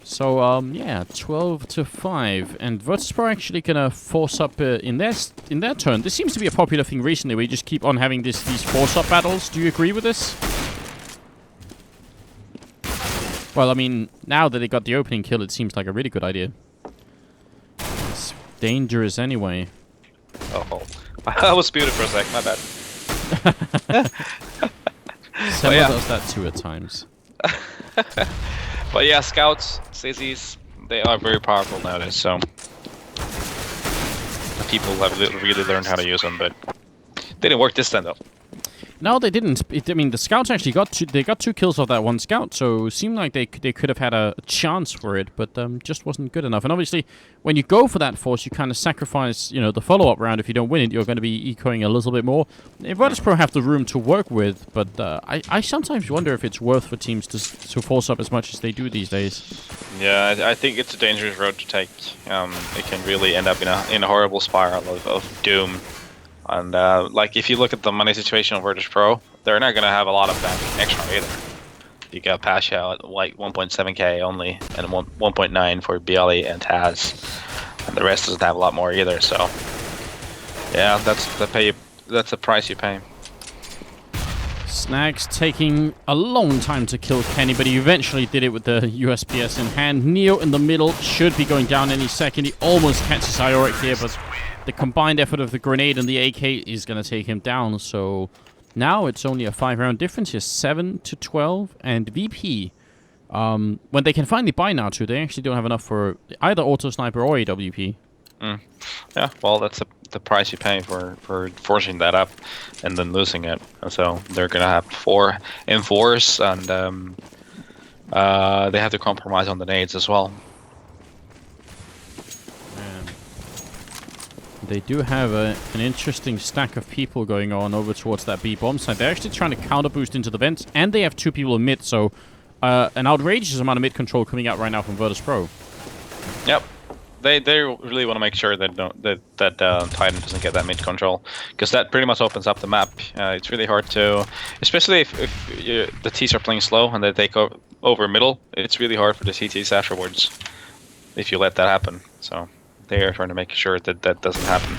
So yeah, 12-5, and Virtus.Pro actually gonna force up in their turn. This seems to be a popular thing recently. We just keep on having these force up battles. Do you agree with this? Well, I mean, now that they got the opening kill, it seems like a really good idea. It's dangerous anyway. Oh, I was muted for a sec. My bad. Someone does that too at times. But yeah, scouts, CZs, they are very powerful nowadays. So people have really learned how to use them, but they didn't work this time though. No, they didn't. I mean, the scouts actually got two kills off that one scout, so it seemed like they could have had a chance for it, but just wasn't good enough. And obviously, when you go for that force, you kind of sacrifice, the follow-up round. If you don't win it, you're going to be ecoing a little bit more. Virtus.Pro have the room to work with, but I sometimes wonder if it's worth for teams to force up as much as they do these days. Yeah, I think it's a dangerous road to take. It can really end up in a horrible spiral of doom. And like if you look at the money situation of Virtus.Pro, they're not gonna have a lot of that extra either. You got Pasha at like 1.7k only, and 1.9 for Bialy and Taz, and the rest doesn't have a lot more either. So yeah, that's the price you pay. Snags taking a long time to kill Kenny, but he eventually did it with the USPS in hand. Neo in the middle should be going down any second. He almost catches Ioric here, but the combined effort of the grenade and the AK is going to take him down. So now it's only a 5-round difference here, 7-12. And VP, when they can finally buy now too, they actually don't have enough for either Auto Sniper or AWP. Yeah, well, that's the price you pay for forcing that up and then losing it. So they're gonna have 4 M4s, and they have to compromise on the nades as well. They do have an interesting stack of people going on over towards that B bomb site. They're actually trying to counter boost into the vents, and they have 2 people in mid, so an outrageous amount of mid control coming out right now from Virtus.Pro. Yep. They really want to make sure that Titan doesn't get that mid control, because that pretty much opens up the map. It's really hard to, especially if the T's are playing slow and they take over middle. It's really hard for the CTs afterwards if you let that happen. So they are trying to make sure that doesn't happen.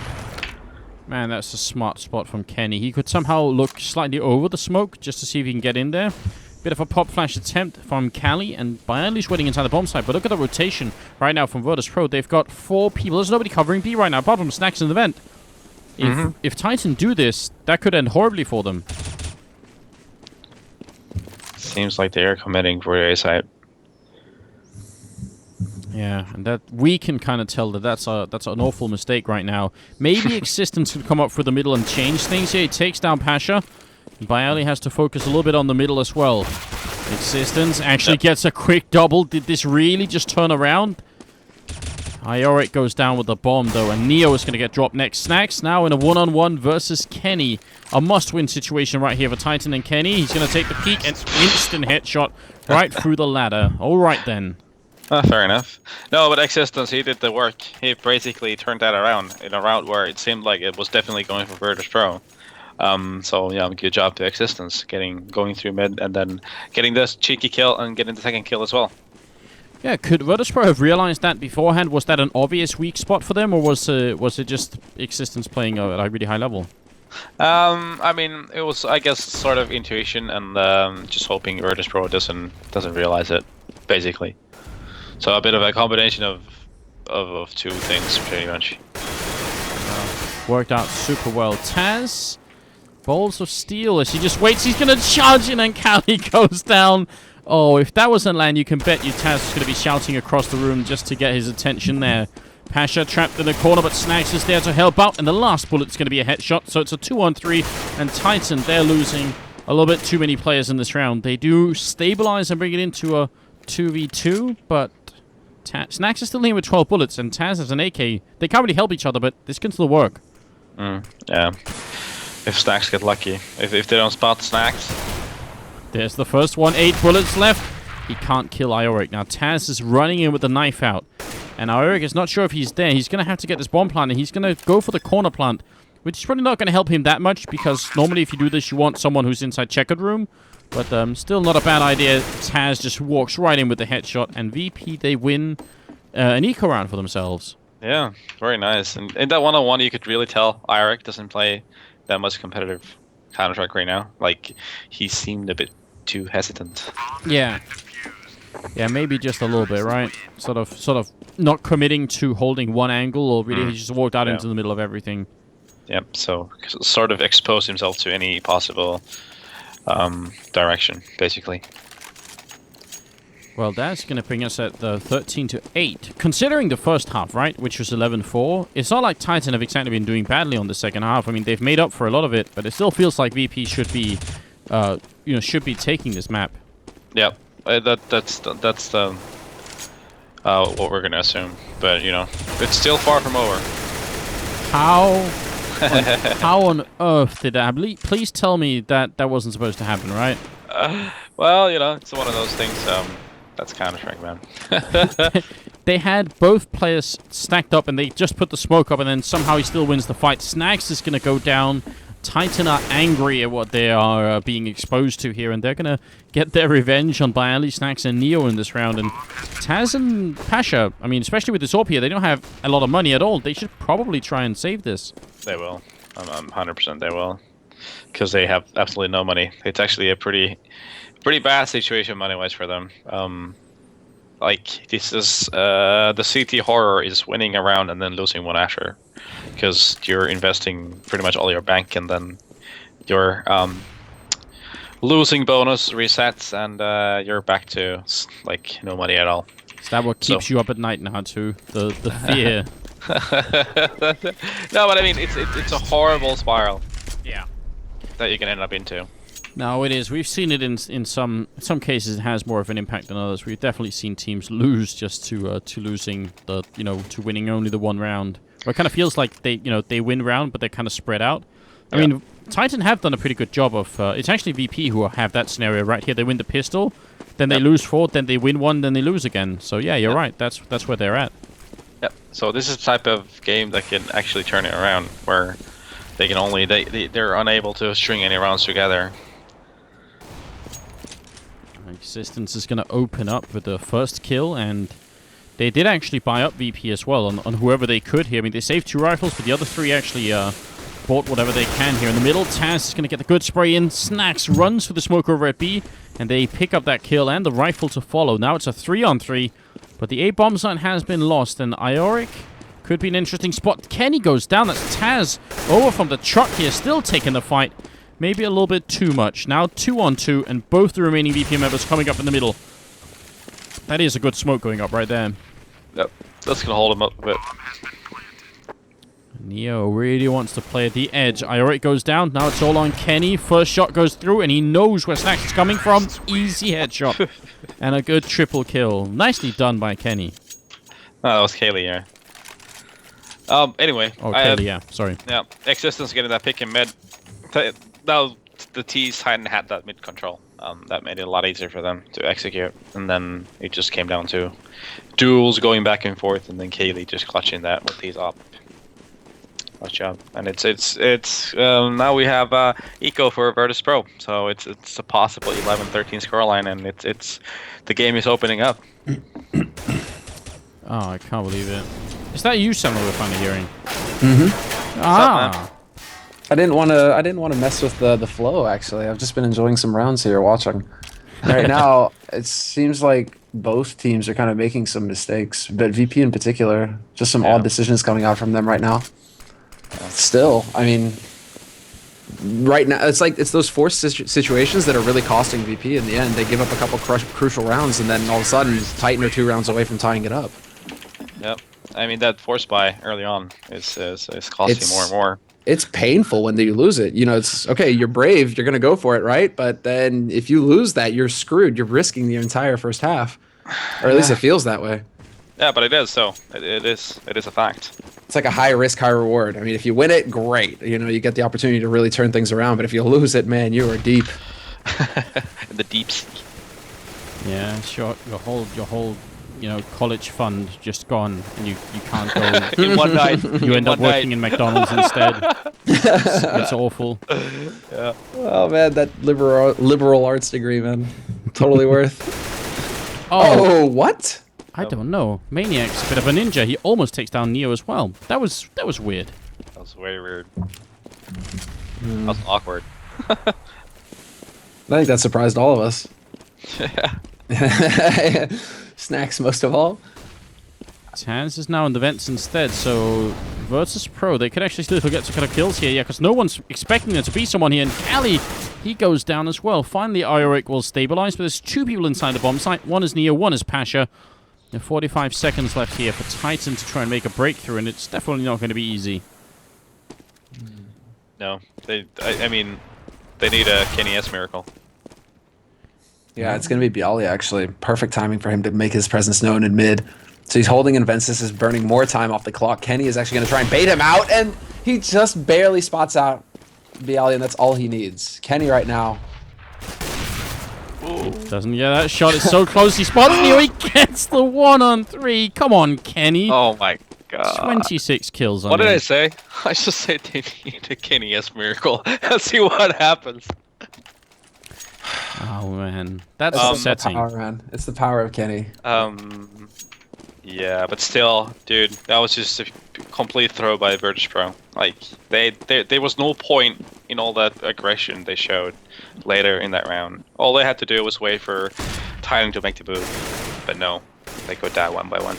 Man, that's a smart spot from Kenny. He could somehow look slightly over the smoke just to see if he can get in there. Bit of a pop flash attempt from Cali, and Bialy's waiting inside the bomb site. But look at the rotation right now from Virtus.Pro. They've got 4 people. There's nobody covering B right now, apart from Snacks in the vent. If Titan do this, that could end horribly for them. Seems like they are committing for the A site. Yeah, and that we can kind of tell that's an awful mistake right now. Maybe Existence could come up through the middle and change things here. He takes down Pasha. Bialy has to focus a little bit on the middle as well. Existence actually gets a quick double. Did this really just turn around? Ioric goes down with the bomb, though, and Neo is going to get dropped next. Snacks now in a one-on-one versus Kenny. A must-win situation right here for Titan and Kenny. He's going to take the peek and instant headshot right through the ladder. All right, then. Fair enough. No, but Existence, he did the work. He basically turned that around in a route where it seemed like it was definitely going for Virtus.Pro. So yeah, good job to Existence going through mid and then getting this cheeky kill and getting the second kill as well. Yeah, could Virtus.Pro have realized that beforehand? Was that an obvious weak spot for them, or was it just Existence playing at a really high level? I mean, it was, I guess, sort of intuition and just hoping Virtus.Pro doesn't realize it, basically. So a bit of a combination of 2 things, pretty much. Worked out super well. Taz, Balls of Steel, as he just waits, he's going to charge in and Cali goes down. Oh, if that wasn't land, you can bet you Taz is going to be shouting across the room just to get his attention there. Pasha trapped in the corner, but Snags is there to help out, and the last bullet's going to be a headshot, so it's a 2-on-3, and Titan, they're losing a little bit too many players in this round. They do stabilize and bring it into a 2v2, but Snags is still in with 12 bullets, and Taz has an AK. They can't really help each other, but this can still work. Yeah. If Snags get lucky. If they don't spot Snags. There's the first one. 8 bullets left. He can't kill Ioric. Now Taz is running in with the knife out. And Ioric is not sure if he's there. He's going to have to get this bomb plant, and he's going to go for the corner plant, which is probably not going to help him that much, because normally if you do this, you want someone who's inside checkered room. But still not a bad idea. Taz just walks right in with the headshot, and VP, they win an eco round for themselves. Yeah, very nice. And in that one-on-one, you could really tell Ioric doesn't play that much competitive Counter-Strike right now. Like, he seemed a bit too hesitant. Yeah. Yeah, maybe just a little bit, right? Sort of not committing to holding one angle, or really he just walked out into the middle of everything. Yep, so sort of exposed himself to any possible direction, basically. Well, that's going to bring us at the 13-8. Considering the first half, right, which was 11-4, it's not like Titan have exactly been doing badly on the second half. I mean, they've made up for a lot of it, but it still feels like VP should be, should be taking this map. Yeah, that's the what we're gonna assume. But it's still far from over. How on earth did that happen? Please tell me that wasn't supposed to happen, right? Well, it's one of those things. That's Counter-Strike, man. They had both players stacked up, and they just put the smoke up, and then somehow he still wins the fight. Snax is going to go down. Titan are angry at what they are being exposed to here, and they're going to get their revenge on Bialy, Snax, and Neo in this round. And Taz and Pasha, I mean, especially with this AWP here, they don't have a lot of money at all. They should probably try and save this. They will. I'm 100% they will. Because they have absolutely no money. It's actually a pretty bad situation money-wise for them. This is the CT horror is winning a round and then losing one after, because you're investing pretty much all your bank, and then your losing bonus resets, and you're back to no money at all. Is that what keeps you up at night now too? The fear. No, but I mean it's a horrible spiral. Yeah. That you can end up into. No, it is. We've seen it in some cases. It has more of an impact than others. We've definitely seen teams lose just to losing to winning only the one round. Or it kind of feels like they win round, but they're kind of spread out. I mean, Titan have done a pretty good job of. It's actually VP who have that scenario right here. They win the pistol, then they lose 4, then they win 1, then they lose again. So yeah, you're right. That's where they're at. Yep. So this is the type of game that can actually turn it around, where they can only they're unable to string any rounds together. Existence is going to open up with the first kill, and they did actually buy up VP as well on whoever they could here. I mean, they saved 2 rifles, but the other 3 actually bought whatever they can here in the middle. Taz is going to get the good spray in. Snax runs for the smoke over at B, and they pick up that kill and the rifle to follow. Now it's a 3-on-3, but the A-bomb site has been lost, and Ioric could be an interesting spot. Kenny goes down. That's Taz over from the truck here, still taking the fight. Maybe a little bit too much. Now 2-on-2, and both the remaining VP members coming up in the middle. That is a good smoke going up right there. Yep, that's going to hold him up a bit. Neo really wants to play at the edge. Ioric goes down. Now it's all on Kenny. First shot goes through, and he knows where Snax is coming from. Easy headshot. And a good triple kill. Nicely done by Kenny. Oh, that was Kaylee, yeah. Anyway. Oh, Kaylee, yeah. Sorry. Yeah, Existence getting that pick in mid. Now the T's hadn't had that mid control. That made it a lot easier for them to execute. And then it just came down to duels going back and forth, and then Kaylee just clutching that with T's up. Nice job. And it's now we have Eco for Virtus.Pro, so it's a possible 11-13 scoreline, and it's the game is opening up. Oh, I can't believe it. Is that you, Samuel, we're finally hearing? Mm-hmm. Ah. I didn't want to mess with the flow. Actually, I've just been enjoying some rounds here, watching. Right now, it seems like both teams are kind of making some mistakes, but VP in particular, just some odd decisions coming out from them right now. Still, I mean, right now it's those forced situations that are really costing VP in the end. They give up a couple crucial rounds, and then all of a sudden, Titan are 2 rounds away from tying it up. Yep. I mean, that force buy early on is costing more and more. It's painful when you lose it. It's okay, you're brave, you're going to go for it, right? But then if you lose that, you're screwed. You're risking the entire first half. Or at least it feels that way. Yeah, but it is, so it is a fact. It's like a high risk, high reward. I mean, if you win it, great. You get the opportunity to really turn things around. But if you lose it, man, you are deep. In the deeps. Yeah, sure. Your whole college fund just gone, and you can't go in one night. You end up working in McDonald's instead. It's awful. Yeah. Oh man, that liberal arts degree, man, totally worth. Oh, what? I don't know. Maniac's a bit of a ninja. He almost takes down Neo as well. That was weird. That was very weird. That was awkward. I think that surprised all of us. Yeah. Snacks most of all. Taz is now in the vents instead, so Virtus.Pro, they could actually still get some kind of kills here, yeah, because no one's expecting there to be someone here, and Cali He goes down as well. Finally, Ioric will stabilize, but there's 2 people inside the bomb site. One is Neo, one is Pasha. There are 45 seconds left here for Titan to try and make a breakthrough, and it's definitely not going to be easy. No, I mean, they need a Kenny S miracle. Yeah, it's going to be Bialy, actually. Perfect timing for him to make his presence known in mid. So he's holding, and Ventus is burning more time off the clock. Kenny is actually going to try and bait him out, and he just barely spots out Bialy, and that's all he needs. Kenny right now. Doesn't get that shot. It's so close. He spots Neo. He gets the 1-on-3. Come on, Kenny. Oh my god. 26 kills on What did him. I say? I just said they need a Kenny S miracle. Let's see what happens. Oh man, that's The upsetting. power, man. It's the power of Kenny. Yeah, but still, dude, that was just a complete throw by Virtus.Pro. Like, there was no point in all that aggression they showed later in that round. All they had to do was wait for Titan to make the move, but no, they go down one by one.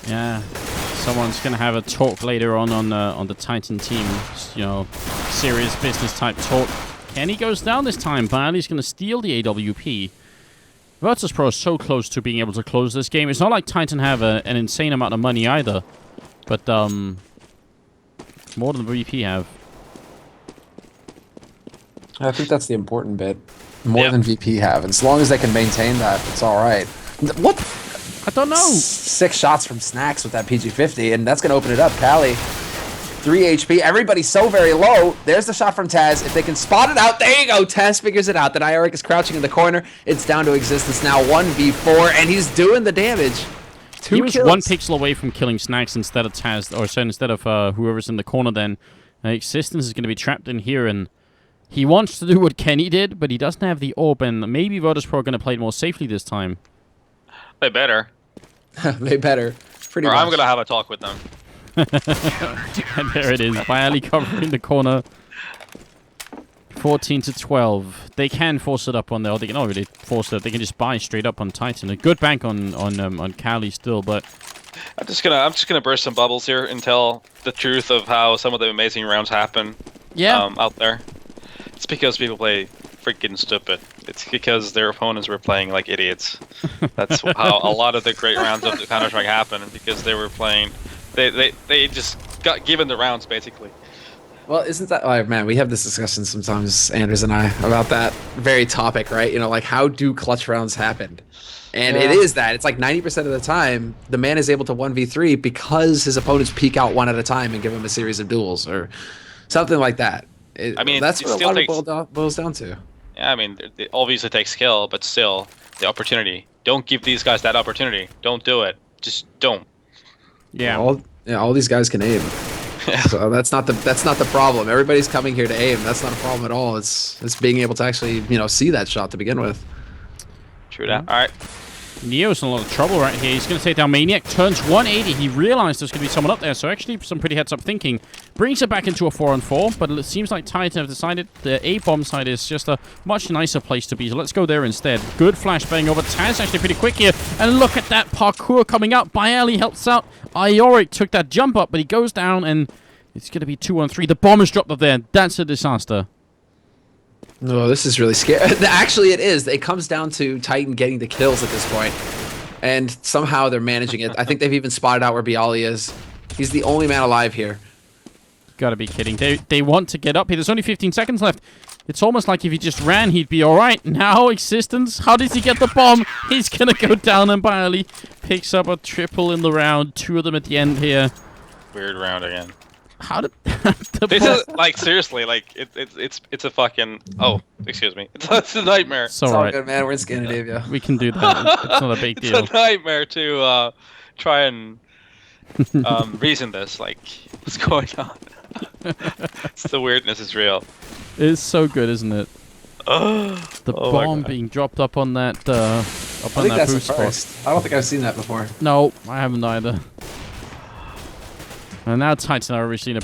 Yeah, someone's gonna have a talk later on the Titan team. You know, serious business type talk. Kenny goes down this time. Bialy's gonna steal the AWP. Virtus.Pro is so close to being able to close this game. It's not like Titan have an insane amount of money either, but more than VP have. I think that's the important bit. More than VP have. And as long as they can maintain that, it's all right. What? I don't know. 6 shots from Snacks with that PG-50, and that's going to open it up. Cali, 3 HP. Everybody's so very low. There's the shot from Taz. If they can spot it out, there you go. Taz figures it out. Then Ioric is crouching in the corner. It's down to existence now. 1v4, and he's doing the damage. 2 he was kills. 1 pixel away from killing Snacks instead of Taz, or so instead of whoever's in the corner then. Existence is going to be trapped in here, and he wants to do what Kenny did, but he doesn't have the orb, and maybe Virtus.Pro are going to play it more safely this time. They better. They better. Pretty Or much. I'm gonna have a talk with them. And there it is. Bialy covering the corner. 14-12. They can force it up on there. Or they can not really force it up. They can just buy straight up on Titan. A good bank on Cali still, but I'm just gonna burst some bubbles here and tell the truth of how some of the amazing rounds happen. yeah. Out there. It's because people play freaking stupid. It's because their opponents were playing like idiots. That's how a lot of the great rounds of the Counter-Strike happen, because they were playing. They just got given the rounds basically. Well, isn't that... Oh, man, we have this discussion sometimes, Anders and I, about that very topic, right? You know, like, how do clutch rounds happen? And it is that. It's like 90% of the time, the man is able to 1v3 because his opponents peek out one at a time and give him a series of duels or something like that. I mean, that's it what a still lot takes- of it boils down to. Yeah, I mean, it obviously takes skill, but still, the opportunity. Don't give these guys that opportunity. Don't do it. Just don't. Yeah. All these guys can aim. So that's not the problem. Everybody's coming here to aim. That's not a problem at all. It's being able to actually, you know, see that shot to begin with. True that. All right. Neo's in a lot of trouble right here. He's going to take down Maniac. Turns 180. He realized there's going to be someone up there, so actually some pretty heads-up thinking. Brings it back into a 4-on-4, but it seems like Titan have decided the A-bomb side is just a much nicer place to be, so let's go there instead. Good flashbang over. Taz actually pretty quick here, and look at that parkour coming out. Bialy helps out. Ioric took that jump up, but he goes down, and it's going to be 2-on-3. The bomb is dropped up there. That's a disaster. No, this is really scary. Actually, it is. It comes down to Titan getting the kills at this point, and somehow they're managing it. I think they've even spotted out where Bialy is. He's the only man alive here. Gotta be kidding. They want to get up here. There's only 15 seconds left. It's almost like if he just ran, he'd be alright. Now, Existence, how does he get the bomb? He's gonna go down, and Bialy picks up a triple in the round. 2 of them at the end here. Weird round again. How did This is like seriously, like it's a fucking excuse me. It's a nightmare. It's It's all alright. good, man. We're in Scandinavia. We can do that. It's not a big deal. It's a nightmare to try and reason this. Like, what's going on? It's the weirdness is real. It's so good, isn't it? The Oh my bomb God. being dropped up on that I think that's the boost spot. first. I don't think I've seen that before. No, I haven't either. And now Titan are obviously in a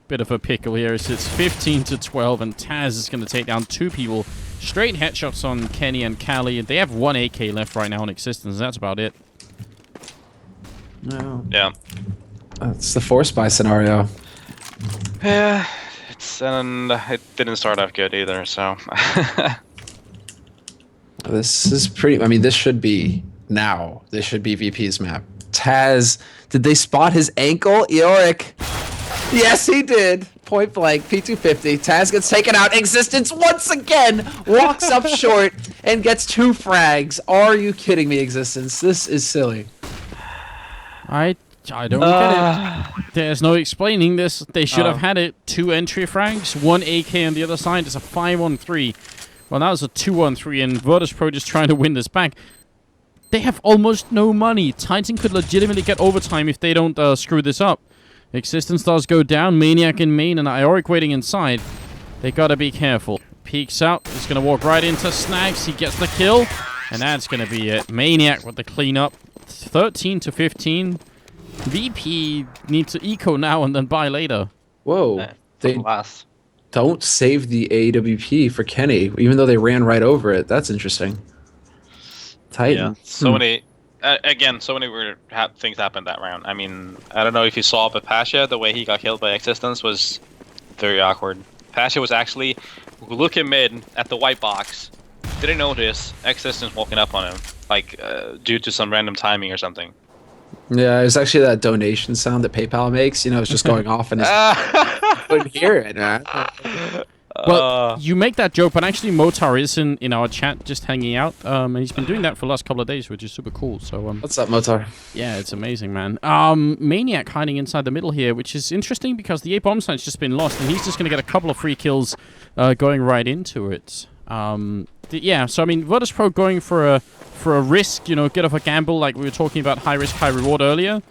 bit of a pickle here. It's 15-12, and Taz is going to take down 2 people. Straight headshots on Kenny and Cali. They have 1 AK left right now in Existence. That's about it. No. Yeah. It's the force buy scenario. Yeah. Yes, and it didn't start out good either, so... This is pretty... I mean, this should be now. This should be VP's map. Taz, did they spot his ankle? Eoric. Yes, he did. Point blank, P250. Taz gets taken out. Existence once again walks up short and gets 2 frags. Are you kidding me, Existence? This is silly. I don't get it. There's no explaining this. They should have had it. 2 entry frags, 1 AK on the other side. It's a 5-on-3. Well, that was a 2-on-3, and Virtus.Pro just trying to win this back. They have almost no money. Titan could legitimately get overtime if they don't screw this up. Existence does go down. Maniac in main and Ioric waiting inside. They gotta be careful. Peeks out. He's gonna walk right into Snags. He gets the kill. And that's gonna be it. Maniac with the cleanup. 13-15. VP needs to eco now and then buy later. Whoa. They don't save the AWP for Kenny, even though they ran right over it. That's interesting. Titan. Yeah, so many... again, so many weird things happened that round. I mean, I don't know if you saw, but Pasha, the way he got killed by Existence was very awkward. Pasha was actually looking mid at the white box, didn't notice Existence walking up on him, like due to some random timing or something. Yeah, it was actually that donation sound that PayPal makes. You know, it's just going off and couldn't hear it, man. Well, you make that joke, but actually Motar is in our chat just hanging out, and he's been doing that for the last couple of days, which is super cool. So what's up, Motar? Yeah, it's amazing, man. Maniac hiding inside the middle here, which is interesting because the A bomb site's just been lost, and he's just going to get a couple of free kills going right into it. Yeah, so I mean, Virtus.Pro going for a risk, you know, get off a gamble, like we were talking about high risk, high reward earlier,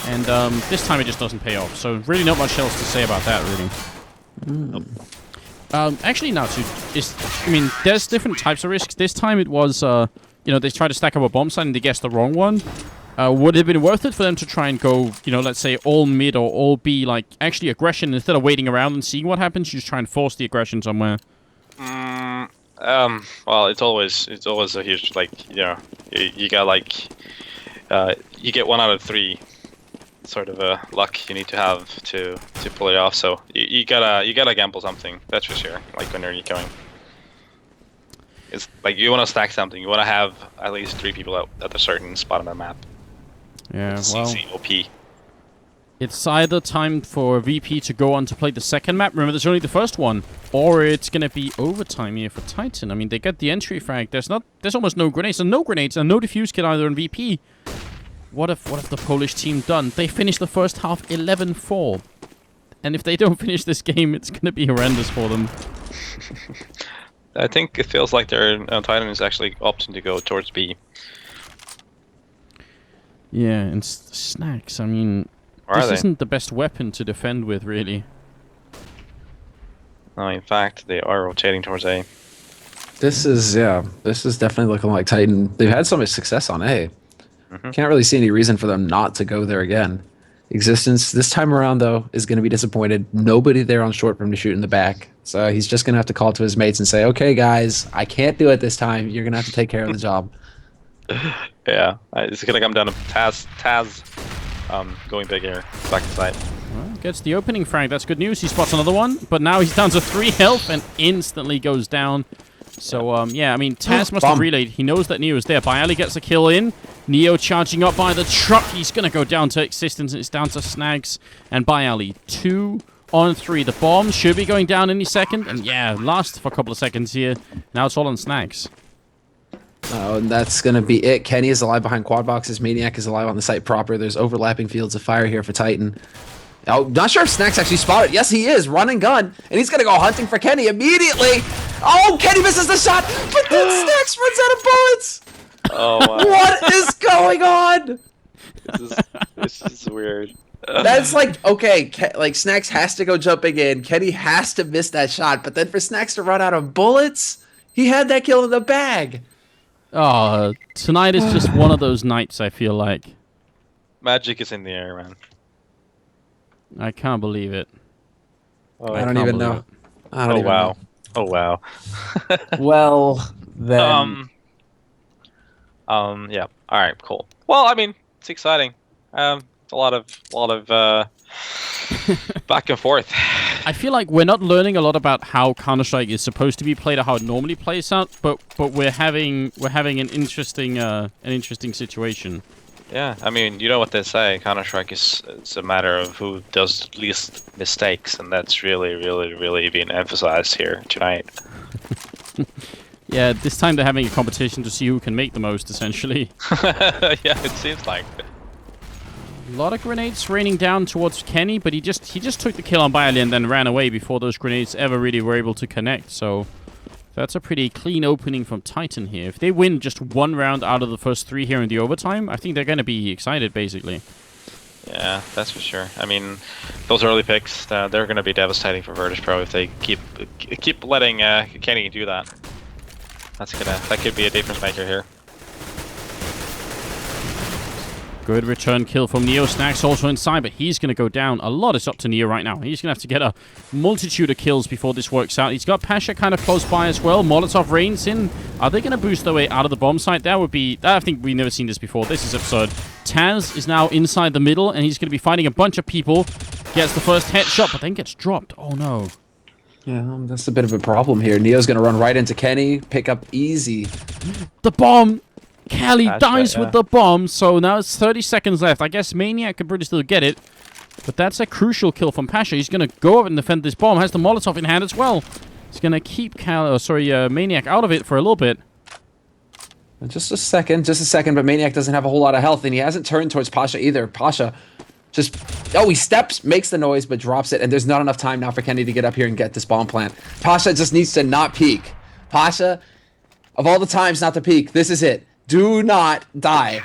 and this time it just doesn't pay off. So really not much else to say about that, really. Nope. Actually, no, I mean, there's different types of risks. This time it was, you know, they tried to stack up a bomb site and they guessed the wrong one. Would it have been worth it for them to try and go, you know, let's say all mid or all B, like actually aggression, instead of waiting around and seeing what happens, you just try and force the aggression somewhere? Well, it's always a huge, like, you know, you got like, you get 1 out of 3 sort of a luck you need to have to pull it off. So you gotta gamble something, that's for sure. Like when you're going, it's like you want to stack something. You want to have at least 3 people at a certain spot on the map. Yeah, it's well, OP. It's either time for VP to go on to play the second map. Remember, there's only the first one, or it's gonna be overtime here for Titan. I mean, they get the entry frag. There's almost no grenades, and no defuse kit either on VP. What have the Polish team done? They finished the first half 11-4. And if they don't finish this game, it's going to be horrendous for them. I think it feels like their Titan is actually opting to go towards B. Yeah, and Snacks, I mean, this isn't the best weapon to defend with, really. No, in fact, they are rotating towards A. This is definitely looking like Titan. They've had so much success on A. Can't really see any reason for them not to go there again. Existence this time around, though, is going to be disappointed. Nobody there on short for him to shoot in the back. So he's just going to have to call to his mates and say, okay, guys, I can't do it this time. You're going to have to take care of the job. Yeah, it's going to come down to Taz going big here, back inside. Well, gets the opening frag. That's good news. He spots another one, but now he's down to 3 health and instantly goes down. So, yeah, I mean, Taz must have relayed. He knows that Neo is there. Bialy gets a kill in. Neo charging up by the truck. He's going to go down to Existence. It's down to Snags and Bialy. 2 on 3. The bomb should be going down any second. And, yeah, lasts for a couple of seconds here. Now it's all on Snags. Oh, and that's going to be it. Kenny is alive behind quad boxes. Maniac is alive on the site proper. There's overlapping fields of fire here for Titan. Oh, not sure if Snacks actually spotted. Yes, he is. Run and gun. And he's going to go hunting for Kenny immediately. Oh, Kenny misses the shot. But then Snacks runs out of bullets. Oh, wow. What is going on? This is weird. That's like, okay, like Snacks has to go jumping in. Kenny has to miss that shot. But then for Snacks to run out of bullets, he had that kill in the bag. Oh, tonight is just one of those nights, I feel like. Magic is in the air, man. I can't believe it. Oh, I don't even know. Oh, wow. Oh, wow. Well, then. Yeah. All right. Cool. Well, I mean, it's exciting. A lot of Back and forth. I feel like we're not learning a lot about how Counter-Strike is supposed to be played or how it normally plays out, but we're having an interesting situation. Yeah, I mean, you know what they say. Counter-Strike it's a matter of who does least mistakes, and that's really, really, really being emphasized here tonight. Yeah, this time they're having a competition to see who can make the most, essentially. Yeah, it seems like. A lot of grenades raining down towards Kenny, but he just took the kill on Bailey and then ran away before those grenades ever really were able to connect. So that's a pretty clean opening from Titan here. If they win just one round out of the first 3 here in the overtime, I think they're going to be excited, basically. Yeah, that's for sure. I mean, those early picks, they're going to be devastating for Virtus.Pro if they keep letting Kenny do that. That could be a difference maker here. Good return kill from Neo. Snacks also inside, but he's going to go down. A lot is up to Neo right now. He's going to have to get a multitude of kills before this works out. He's got Pasha kind of close by as well. Molotov rains in. Are they going to boost their way out of the bomb site? That would be... I think we've never seen this before. This is absurd. Taz is now inside the middle, and he's going to be fighting a bunch of people. Gets the first headshot, but then gets dropped. Oh, no. Yeah, that's a bit of a problem here. Neo's going to run right into Kenny, pick up easy. The bomb! Kelly dies yeah. with the bomb, so now it's 30 seconds left. I guess Maniac could probably still get it, but that's a crucial kill from Pasha. He's going to go up and defend this bomb. Has the Molotov in hand as well. He's going to keep Maniac out of it for a little bit. Just a second, but Maniac doesn't have a whole lot of health, and he hasn't turned towards Pasha either. Pasha just... Oh, he steps, makes the noise, but drops it, and there's not enough time now for Kenny to get up here and get this bomb plant. Pasha just needs to not peek. Pasha, of all the times not to peek, this is it. Do not die.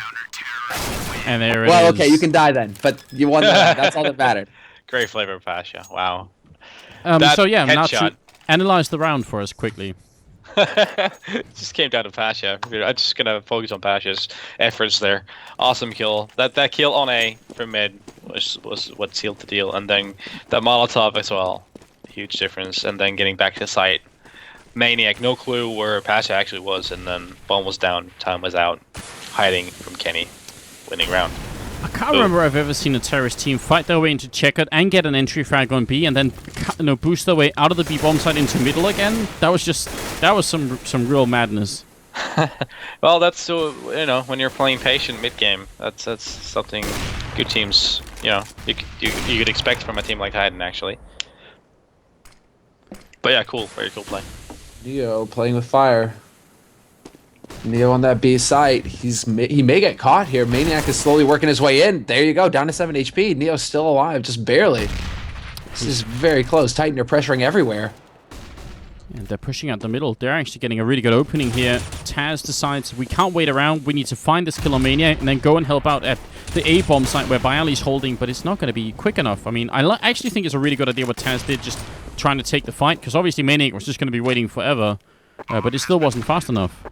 And there it is. Well, okay, you can die then, but you won that. That's all that mattered. Great flavor, Pasha. Wow. So yeah, now headshot. to analyze the round for us quickly. Just came down to Pasha. I'm just gonna focus on Pasha's efforts there. Awesome kill. That kill on A from mid was what sealed the deal, and then the Molotov as well. Huge difference, and then getting back to site. Maniac, no clue where Pasha actually was, and then bomb was down, time was out, hiding from Kenny, winning round. I can't remember I've ever seen a terrorist team fight their way into checkered and get an entry frag on B, and then boost their way out of the B bomb site into middle again. That was some real madness. Well, that's so when you're playing patient mid game, that's something good teams you could expect from a team like Titan actually. But yeah, cool, very cool play. Neo playing with fire. Neo on that B site. He may get caught here. Maniac is slowly working his way in. There you go, down to 7 HP. Neo's still alive, just barely. This is very close. Titan are pressuring everywhere. And they're pushing out the middle. They're actually getting a really good opening here. Taz decides we can't wait around. We need to find this killer Maniac and then go and help out at the A bomb site where Bialy's holding, but it's not going to be quick enough. I mean, I actually think it's a really good idea what Taz did, just trying to take the fight, because obviously Maniac was just going to be waiting forever, but it still wasn't fast enough.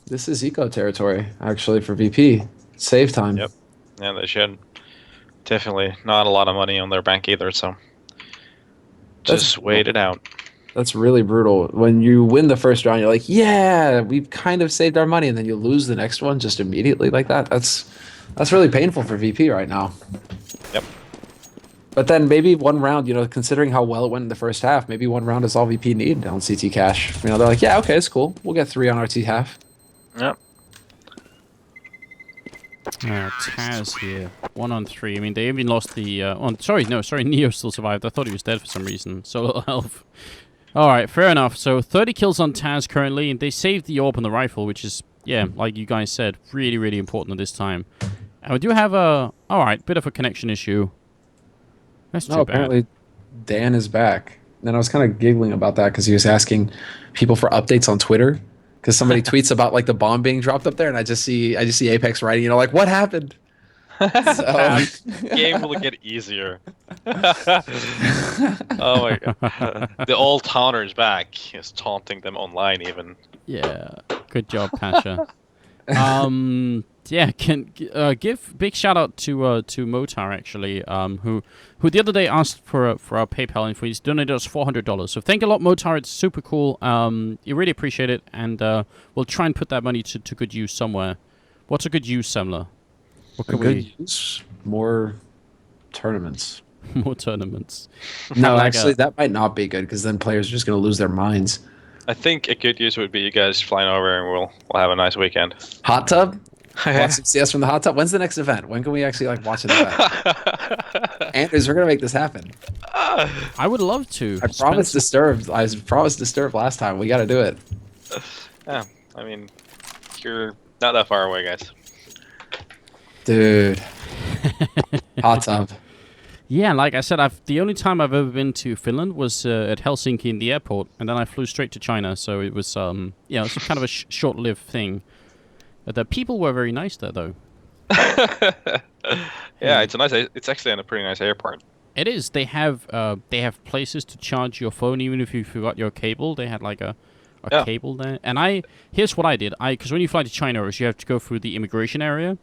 This is eco territory, actually, for VP. Save time. Yep. Yeah, they should. Definitely not a lot of money on their bank either, so just wait it out. That's really brutal. When you win the first round, you're like, yeah, we've kind of saved our money, and then you lose the next one just immediately like that. That's really painful for VP right now. Yep. But then maybe one round, considering how well it went in the first half, maybe one round is all VP need on CT cash. They're like, yeah, okay, it's cool. We'll get 3 on RT half. Yep. Taz here, 1 on 3. I mean, they even lost the... Neo still survived. I thought he was dead for some reason. Solo health. Alright, fair enough. So 30 kills on Taz currently, and they saved the AWP and the rifle, which is, yeah, like you guys said, really, really important at this time. And we do have a... Alright, bit of a connection issue. That's too bad. Apparently Dan is back. And I was kind of giggling about that because he was asking people for updates on Twitter. Because somebody tweets about like the bomb being dropped up there, and I just see Apex writing, like, what happened? So, game will get easier. Oh my god. The old taunter is back. He's taunting them online even. Yeah, good job, Pasha. Yeah, can give big shout out to Motar actually, who the other day asked for our PayPal info. He's donated us $400. So thank you a lot, Motar. It's super cool. You really appreciate it, and we'll try and put that money to good use somewhere. What's a good use, Semler? What could good use? More tournaments. More tournaments. No, Like actually, that might not be good because then players are just going to lose their minds. I think a good use would be you guys flying over and we'll have a nice weekend. Hot tub? Watch some CS from the hot tub. When's the next event? When can we actually like watch an event? Andrews, we're gonna make this happen. I would love to. I promised Disturbed last time. We got to do it. Yeah, I mean, you're not that far away, guys. Dude, hot tub. Yeah, like I said, the only time I've ever been to Finland was at Helsinki in the airport, and then I flew straight to China. So it was, it's kind of a short-lived thing. The people were very nice there, though. Yeah, it's actually a pretty nice airport. It is. They have places to charge your phone even if you forgot your cable. They had like a cable there. And here's what I did. Because when you fly to China, you have to go through the immigration area.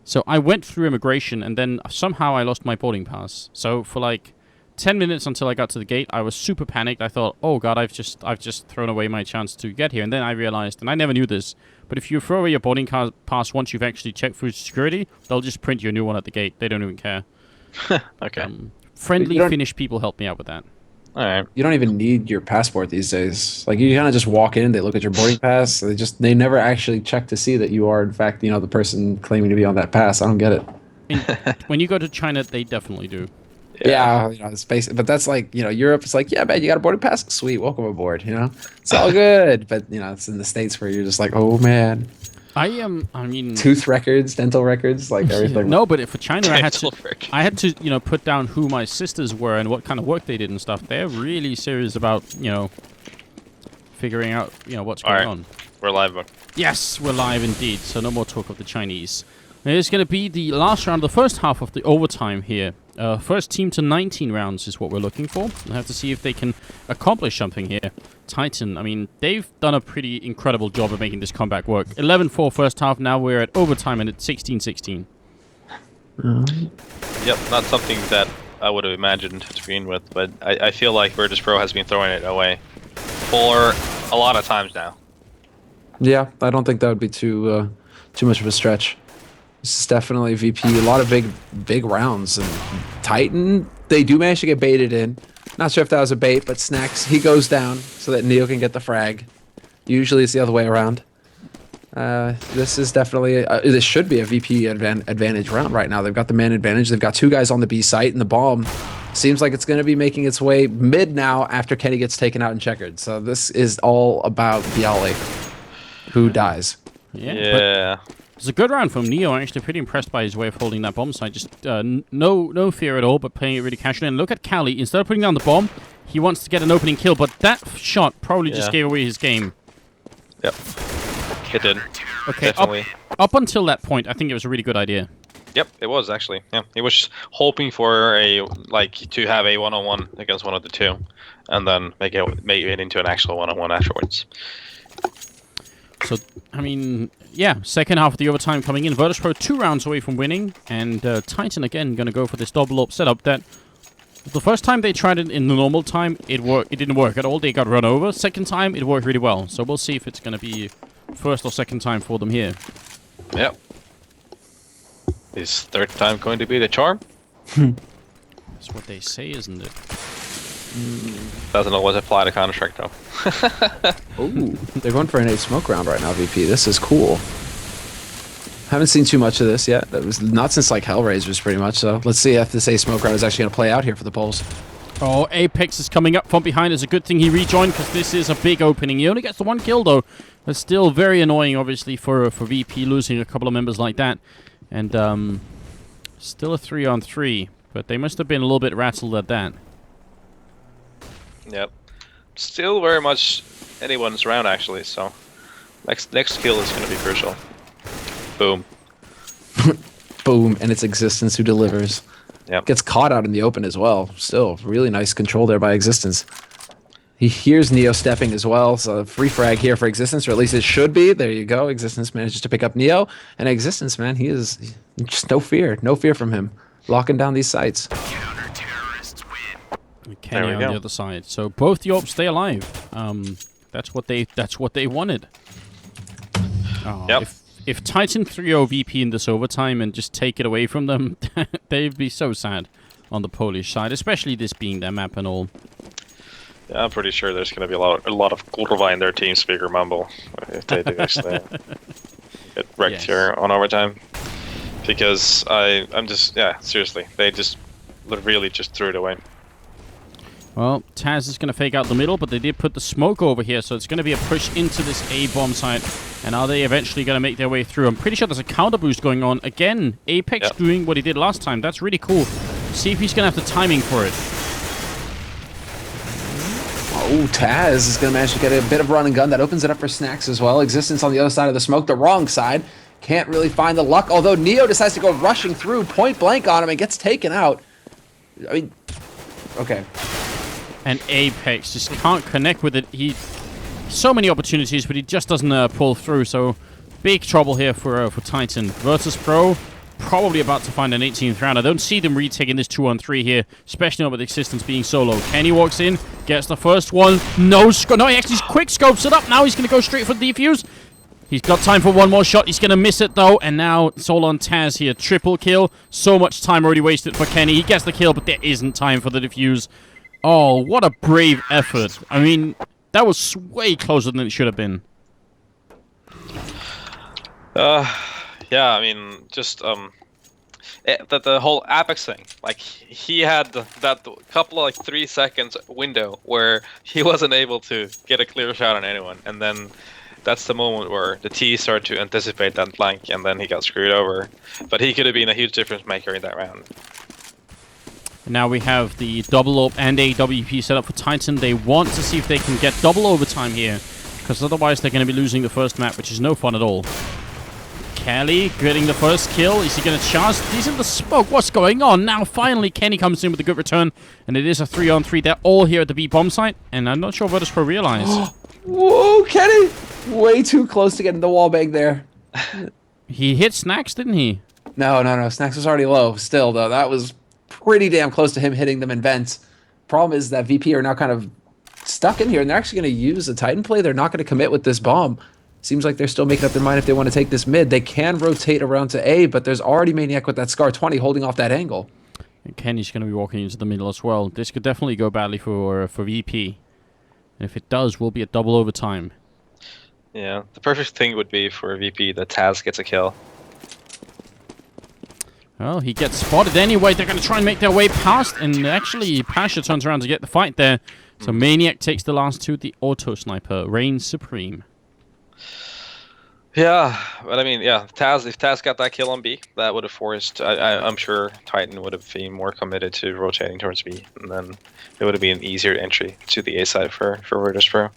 So I went through immigration, and then somehow I lost my boarding pass. So for like 10 minutes until I got to the gate, I was super panicked. I thought, oh god, I've just thrown away my chance to get here. And then I realized, and I never knew this, but if you throw away your boarding pass once you've actually checked through security, they'll just print you a new one at the gate. They don't even care. Okay. Friendly Finnish people helped me out with that. All right. You don't even need your passport these days. Like you kind of just walk in, they look at your boarding pass. They never actually check to see that you are in fact, the person claiming to be on that pass. I don't get it. When you go to China, they definitely do. Yeah, it's basic, but that's like, Europe. It's like, yeah, man, you got a boarding pass? Sweet, welcome aboard. It's all good. But it's in the States where you're just like, oh man. I mean, tooth records, dental records, like everything. No, but for China, I had to put down who my sisters were and what kind of work they did and stuff. They're really serious about figuring out what's going on. We're live. Yes, we're live indeed. So no more talk of the Chinese. It's going to be the last round, the first half of the overtime here. First team to 19 rounds is what we're looking for. We'll have to see if they can accomplish something here. Titan, I mean, they've done a pretty incredible job of making this comeback work. 11-4 first half, now we're at overtime and it's 16-16. Yep, not something that I would have imagined to begin with, but I feel like Virtus.Pro has been throwing it away for a lot of times now. Yeah, I don't think that would be too much of a stretch. This is definitely VP. A lot of big rounds. And Titan, they do manage to get baited in. Not sure if that was a bait, but Snacks, he goes down so that Neo can get the frag. Usually it's the other way around. This is definitely, this should be a VP advantage round right now. They've got the man advantage. They've got two guys on the B site, and the bomb seems like it's going to be making its way mid now after Kenny gets taken out in checkered. So this is all about Bialy, who dies. Yeah. It's a good round from Neo. I'm actually pretty impressed by his way of holding that bomb site. Just no fear at all, but playing it really casually. And look at Cali. Instead of putting down the bomb, he wants to get an opening kill, but that shot probably just gave away his game. Yep. It did. Okay, up until that point, I think it was a really good idea. Yep, it was actually. Yeah, he was hoping for to have a one-on-one against one of the two, and then make it into an actual one-on-one afterwards. So, I mean, yeah, second half of the overtime coming in. Virtus.Pro 2 rounds away from winning, and Titan again going to go for this double up setup that the first time they tried it in the normal time, it didn't work at all. They got run over. Second time, it worked really well. So we'll see if it's going to be first or second time for them here. Yep. Is third time going to be the charm? That's what they say, isn't it? Doesn't always apply to Counter-Strike though. Ooh, they're going for an 8 smoke round right now, VP. This is cool. Haven't seen too much of this yet. That was not since like Hellraisers pretty much, so let's see if this 8 smoke round is actually going to play out here for the Poles. Oh, Apex is coming up from behind. It's a good thing he rejoined because this is a big opening. He only gets the 1 kill though. But still very annoying obviously for VP losing a couple of members like that. And still a 3-on-3, but they must have been a little bit rattled at that. Yep. Still very much anyone's round actually, so next kill is going to be crucial. Boom. Boom, and it's Existence who delivers. Yep. Gets caught out in the open as well. Still, really nice control there by Existence. He hears Neo stepping as well, so free frag here for Existence, or at least it should be. There you go. Existence manages to pick up Neo, and Existence, man, he is just no fear from him. Locking down these sites. Kenny on the other side. So both the ops stay alive. That's what they wanted. Oh, yep. if Titan 3-0 VP in this overtime and just take it away from them, they'd be so sad on the Polish side, especially this being their map and all. Yeah, I'm pretty sure there's going to be a lot of Kurva in their team speaker mumble if they do actually get wrecked here on overtime. Because I'm just, seriously, they just really just threw it away. Well, Taz is going to fake out the middle, but they did put the smoke over here, so it's going to be a push into this A bomb site. And are they eventually going to make their way through? I'm pretty sure there's a counter boost going on. Again, Apex doing what he did last time. That's really cool. See if he's going to have the timing for it. Oh, Taz is going to manage to get a bit of run and gun. That opens it up for Snacks as well. Existence on the other side of the smoke, the wrong side. Can't really find the luck, although Neo decides to go rushing through, point blank on him, and gets taken out. I mean, okay. And Apex just can't connect with it. So many opportunities, but he just doesn't pull through. So big trouble here for Titan. Virtus.Pro probably about to find an 18th round. I don't see them retaking this 2-on-3 here, especially not with Existence being solo. Kenny walks in, gets the first one. No, he actually quick scopes it up. Now he's going to go straight for the defuse. He's got time for one more shot. He's going to miss it, though. And now it's all on Taz here. Triple kill. So much time already wasted for Kenny. He gets the kill, but there isn't time for the defuse. Oh, what a brave effort. I mean, that was way closer than it should have been. Yeah, I mean, just the whole Apex thing. Like, he had that couple of 3 seconds window where he wasn't able to get a clear shot on anyone, and then that's the moment where the T started to anticipate that flank, and then he got screwed over. But he could have been a huge difference maker in that round. Now we have the double op and AWP set up for Titan. They want to see if they can get double overtime here, because otherwise they're going to be losing the first map, which is no fun at all. Kelly getting the first kill. Is he going to charge? He's in the smoke. What's going on? Now finally Kenny comes in with a good return, and it is a 3-on-3. They're all here at the B bomb site, and I'm not sure Virtus.Pro realize. Whoa, Kenny! Way too close to getting the wall bang there. He hit Snacks, didn't he? No. Snacks was already low. Still, though, that was pretty damn close to him hitting them in vents. Problem is that VP are now kind of stuck in here, and they're actually going to use the Titan play. They're not going to commit with this bomb. Seems like they're still making up their mind if they want to take this mid. They can rotate around to A, but there's already Maniac with that Scar 20 holding off that angle. And Kenny's going to be walking into the middle as well. This could definitely go badly for VP. And if it does, we'll be at double overtime. Yeah, the perfect thing would be for VP that Taz gets a kill. Well, he gets spotted anyway. They're going to try and make their way past, and actually Pasha turns around to get the fight there. So Maniac takes the last two. The auto sniper reigns supreme. Yeah, but I mean, yeah, if Taz got that kill on B, that would have forced. I'm sure Titan would have been more committed to rotating towards B, and then it would have been an easier entry to the A side for Virtus.Pro.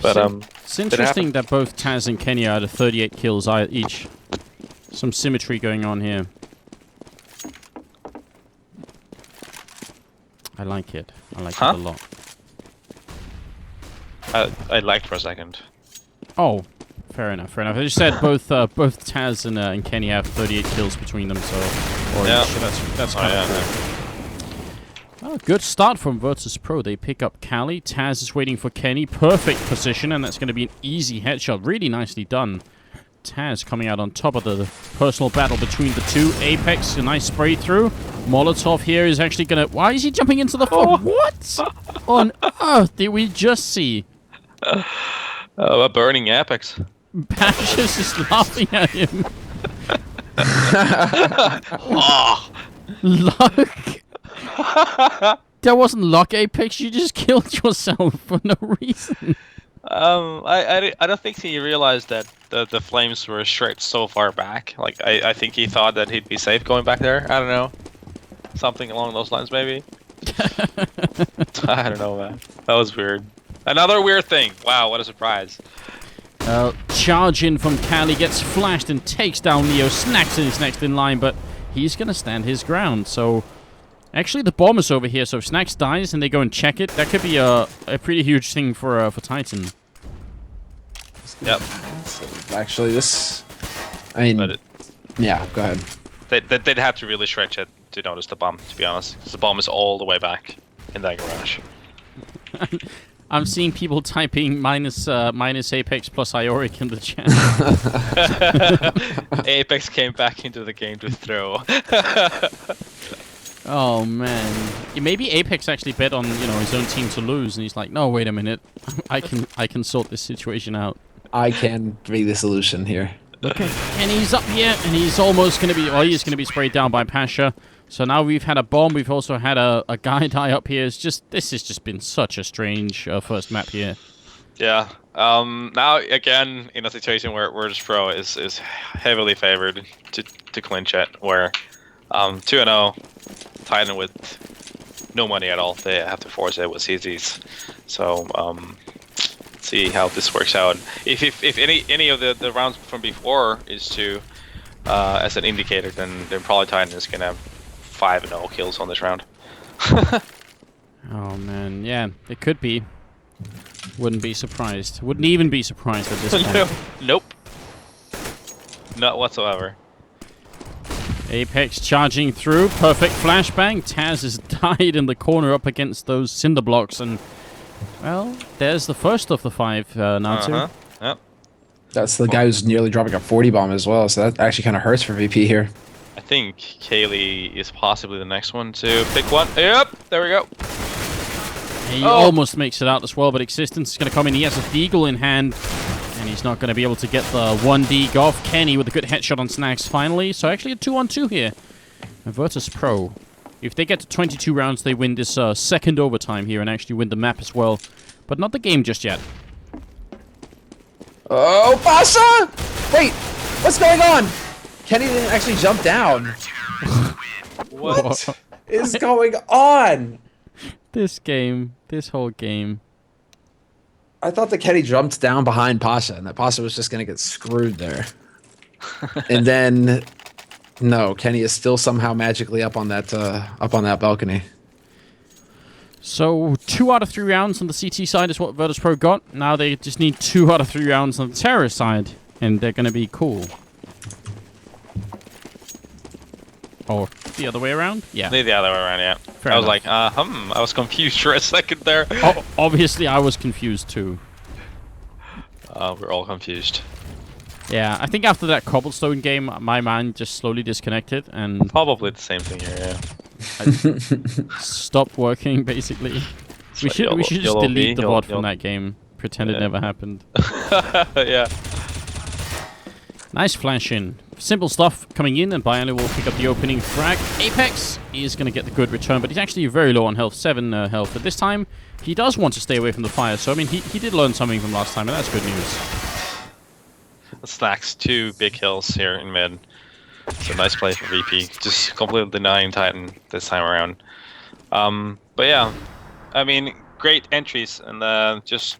But it's interesting that both Taz and Kenya are at 38 kills each. Some symmetry going on here. I like it. I like it a lot. I liked for a second. Oh, fair enough. I just said both Taz and Kenny have 38 kills between them, so that's kind of cool. Oh, good start from Virtus.Pro. They pick up Cali. Taz is waiting for Kenny. Perfect position, and that's going to be an easy headshot. Really nicely done. Taz coming out on top of the personal battle between the two. Apex, a nice spray through. Molotov here is actually going to... Why is he jumping into the floor? What on earth did we just see? A burning Apex. Pasha's just laughing at him. Luck? That wasn't luck, Apex. You just killed yourself for no reason. I don't think he realized that the flames were straight so far back. Like, I think he thought that he'd be safe going back there. I don't know. Something along those lines, maybe. I don't know, man. That was weird. Another weird thing. Wow, what a surprise. Charge in from Cali, gets flashed and takes down Neo. Snacks is next in line, but he's going to stand his ground. So, actually, the bomb is over here. So if Snacks dies and they go and check it, that could be a pretty huge thing for Titan. Yep. Actually, this... I mean... yeah, go ahead. They'd have to really stretch it to notice the bomb, to be honest. Because the bomb is all the way back in that garage. I'm seeing people typing minus Apex plus Ioric in the chat. Apex came back into the game to throw. Oh man, maybe Apex actually bet on his own team to lose, and he's like, no, wait a minute, I can sort this situation out. I can be the solution here. Okay, and he's up here, and he's almost gonna be, he's gonna be sprayed down by Pasha. So now we've had a bomb. We've also had a guy die up here. This has just been such a strange first map here. Yeah. Now again in a situation where Virtus.Pro is heavily favored to clinch it, where 2-0 Titan with no money at all. They have to force it with CZs. So see how this works out. If any of the rounds from before is to as an indicator, then probably Titan is gonna have 5-0 kills on this round. Oh man, yeah, it could be. Wouldn't be surprised. Wouldn't even be surprised at this point. Nope. Not whatsoever. Apex charging through. Perfect flashbang. Taz has died in the corner up against those cinder blocks, and well, there's the first of the 5 now. Yep. That's the guy who's nearly dropping a 40 bomb as well, so that actually kind of hurts for VP here. I think Kaylee is possibly the next one to pick one. Yep, there we go. He almost makes it out as well, but Existence is going to come in. He has a Deagle in hand, and he's not going to be able to get the 1D off. Kenny with a good headshot on Snacks finally. So actually a 2-on-2 here. And Virtus.Pro, if they get to 22 rounds, they win this second overtime here and actually win the map as well. But not the game just yet. Oh, Pasha! Wait, what's going on? Kenny didn't actually jump down. What is going on? This whole game. I thought that Kenny jumped down behind Pasha, and that Pasha was just gonna get screwed there. And then, no, Kenny is still somehow magically up on that balcony. So 2 out of 3 rounds on the CT side is what Virtus.Pro got. Now they just need 2 out of 3 rounds on the terrorist side, and they're gonna be cool. Or the other way around? Yeah. The other way around, yeah. Fair I was enough. like, I was confused for a second there. Obviously, I was confused too. We're all confused. Yeah, I think after that cobblestone game, my mind just slowly disconnected and Probably the same thing here, yeah. stopped working, basically. We should just delete the VOD from that game. Pretend it never happened. Yeah. Nice flash in. Simple stuff coming in, and Bialy will pick up the opening frag. Apex is going to get the good return, but he's actually very low on health, 7 health. But this time, he does want to stay away from the fire, so I mean, he did learn something from last time, and that's good news. Snacks 2 big kills here in mid. It's a nice play for VP. Just completely denying Titan this time around. But yeah, I mean, great entries, and just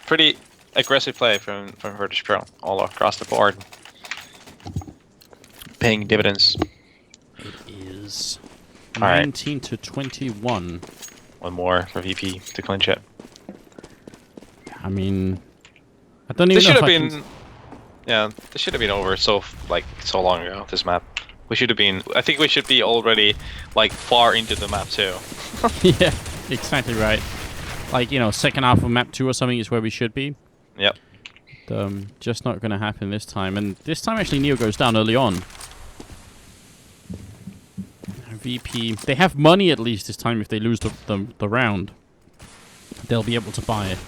pretty aggressive play from Virtus.Pro all across the board. Paying dividends. It is All right. 19 to 21. One more for VP to clinch it. I mean, I don't even This know should if have I been, can... yeah, this should have been over so long ago. This map, we should have been. I think we should be already far into the map too. Yeah, exactly right. Like, second half of map 2 or something is where we should be. Yep. Just not going to happen this time. And this time, actually, Neo goes down early on. VP, they have money at least this time if they lose the round. They'll be able to buy it.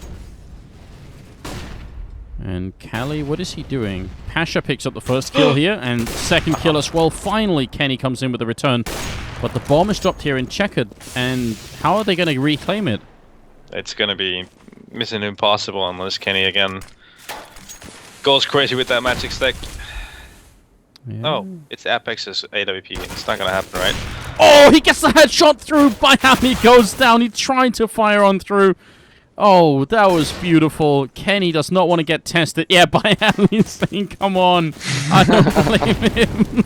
And Kali, what is he doing? Pasha picks up the first kill here, and second kill as well. Finally, Kenny comes in with the return. But the bomb is dropped here in Checkered, and how are they going to reclaim it? It's going to be mission impossible unless Kenny again goes crazy with that magic stick. Yeah. Oh, it's Apex's AWP. It's not going to happen, right? Oh, he gets the headshot through. Bialy goes down. He tried to fire on through. Oh, that was beautiful. Kenny does not want to get tested. Yeah, Bialy's saying, come on. I don't blame him.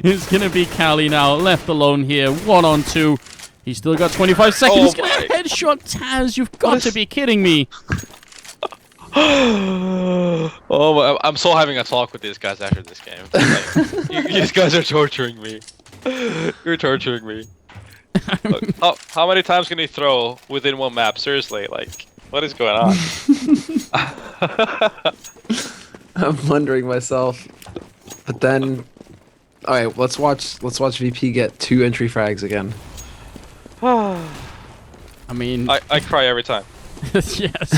It's going to be Kali now, left alone here. 1-on-2. He's still got 25 seconds. He's going to headshot Taz. You've got to be kidding me. Oh, I'm so having a talk with these guys after this game. These guys are torturing me. You're torturing me. Look, how many times can he throw within one map? Seriously, like, what is going on? I'm wondering myself. But then, all right, let's watch VP get 2 entry frags again. I mean, I cry every time. yes.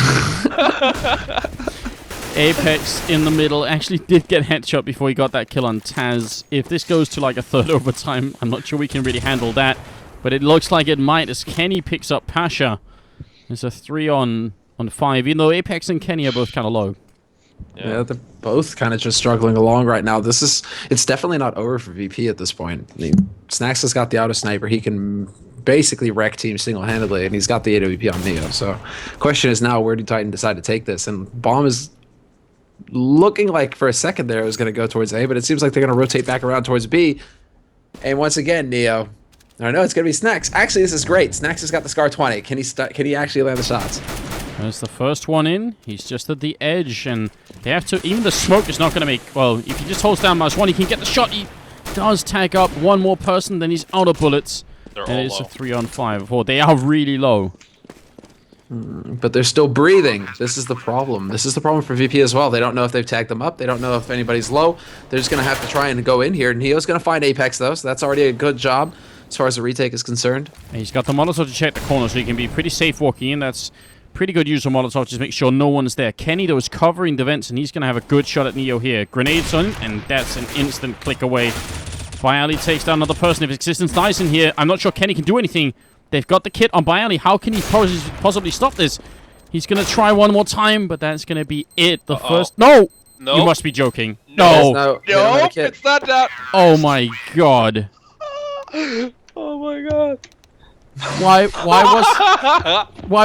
Apex in the middle actually did get headshot before he got that kill on Taz. If this goes to like a third overtime, I'm not sure we can really handle that. But it looks like it might as Kenny picks up Pasha. It's a 3-on-5, even though Apex and Kenny are both kind of low. Yeah, they're both kind of just struggling along right now. It's definitely not over for VP at this point. I mean, Snacks has got the auto sniper. He can basically wreck teams single-handedly, and he's got the AWP on Neo. So, question is now, where do Titan decide to take this? And Bomb is looking like for a second there it was going to go towards A, but it seems like they're going to rotate back around towards B. And once again, Neo. I know it's going to be Snacks. Actually, this is great. Snacks has got the Scar 20. Can he actually land the shots? There's the first one in. He's just at the edge, and they have to... Even the smoke is not going to make... Well, if he just holds down -1, he can get the shot. He does tag up one more person, then he's out of bullets. They're and all it's low. a 3-on-5. Oh, they are really low. But they're still breathing. This is the problem. This is the problem for VP as well. They don't know if they've tagged them up. They don't know if anybody's low. They're just going to have to try and go in here. Neo's going to find Apex, though, so that's already a good job as far as the retake is concerned. And he's got the Molotov to check the corner, so he can be pretty safe walking in. That's pretty good use of Molotov, just make sure no one's there. Kenny, though, is covering the vents, and he's going to have a good shot at Neo here. Grenades on, and that's an instant click away. Bialy takes down another person. If Existence dies in here, I'm not sure Kenny can do anything. They've got the kit on Bialy. How can he possibly stop this? He's going to try one more time, but that's going to be it. The first... No! No. You must be joking. No! No, it's not that. Oh my god. Oh my god. Why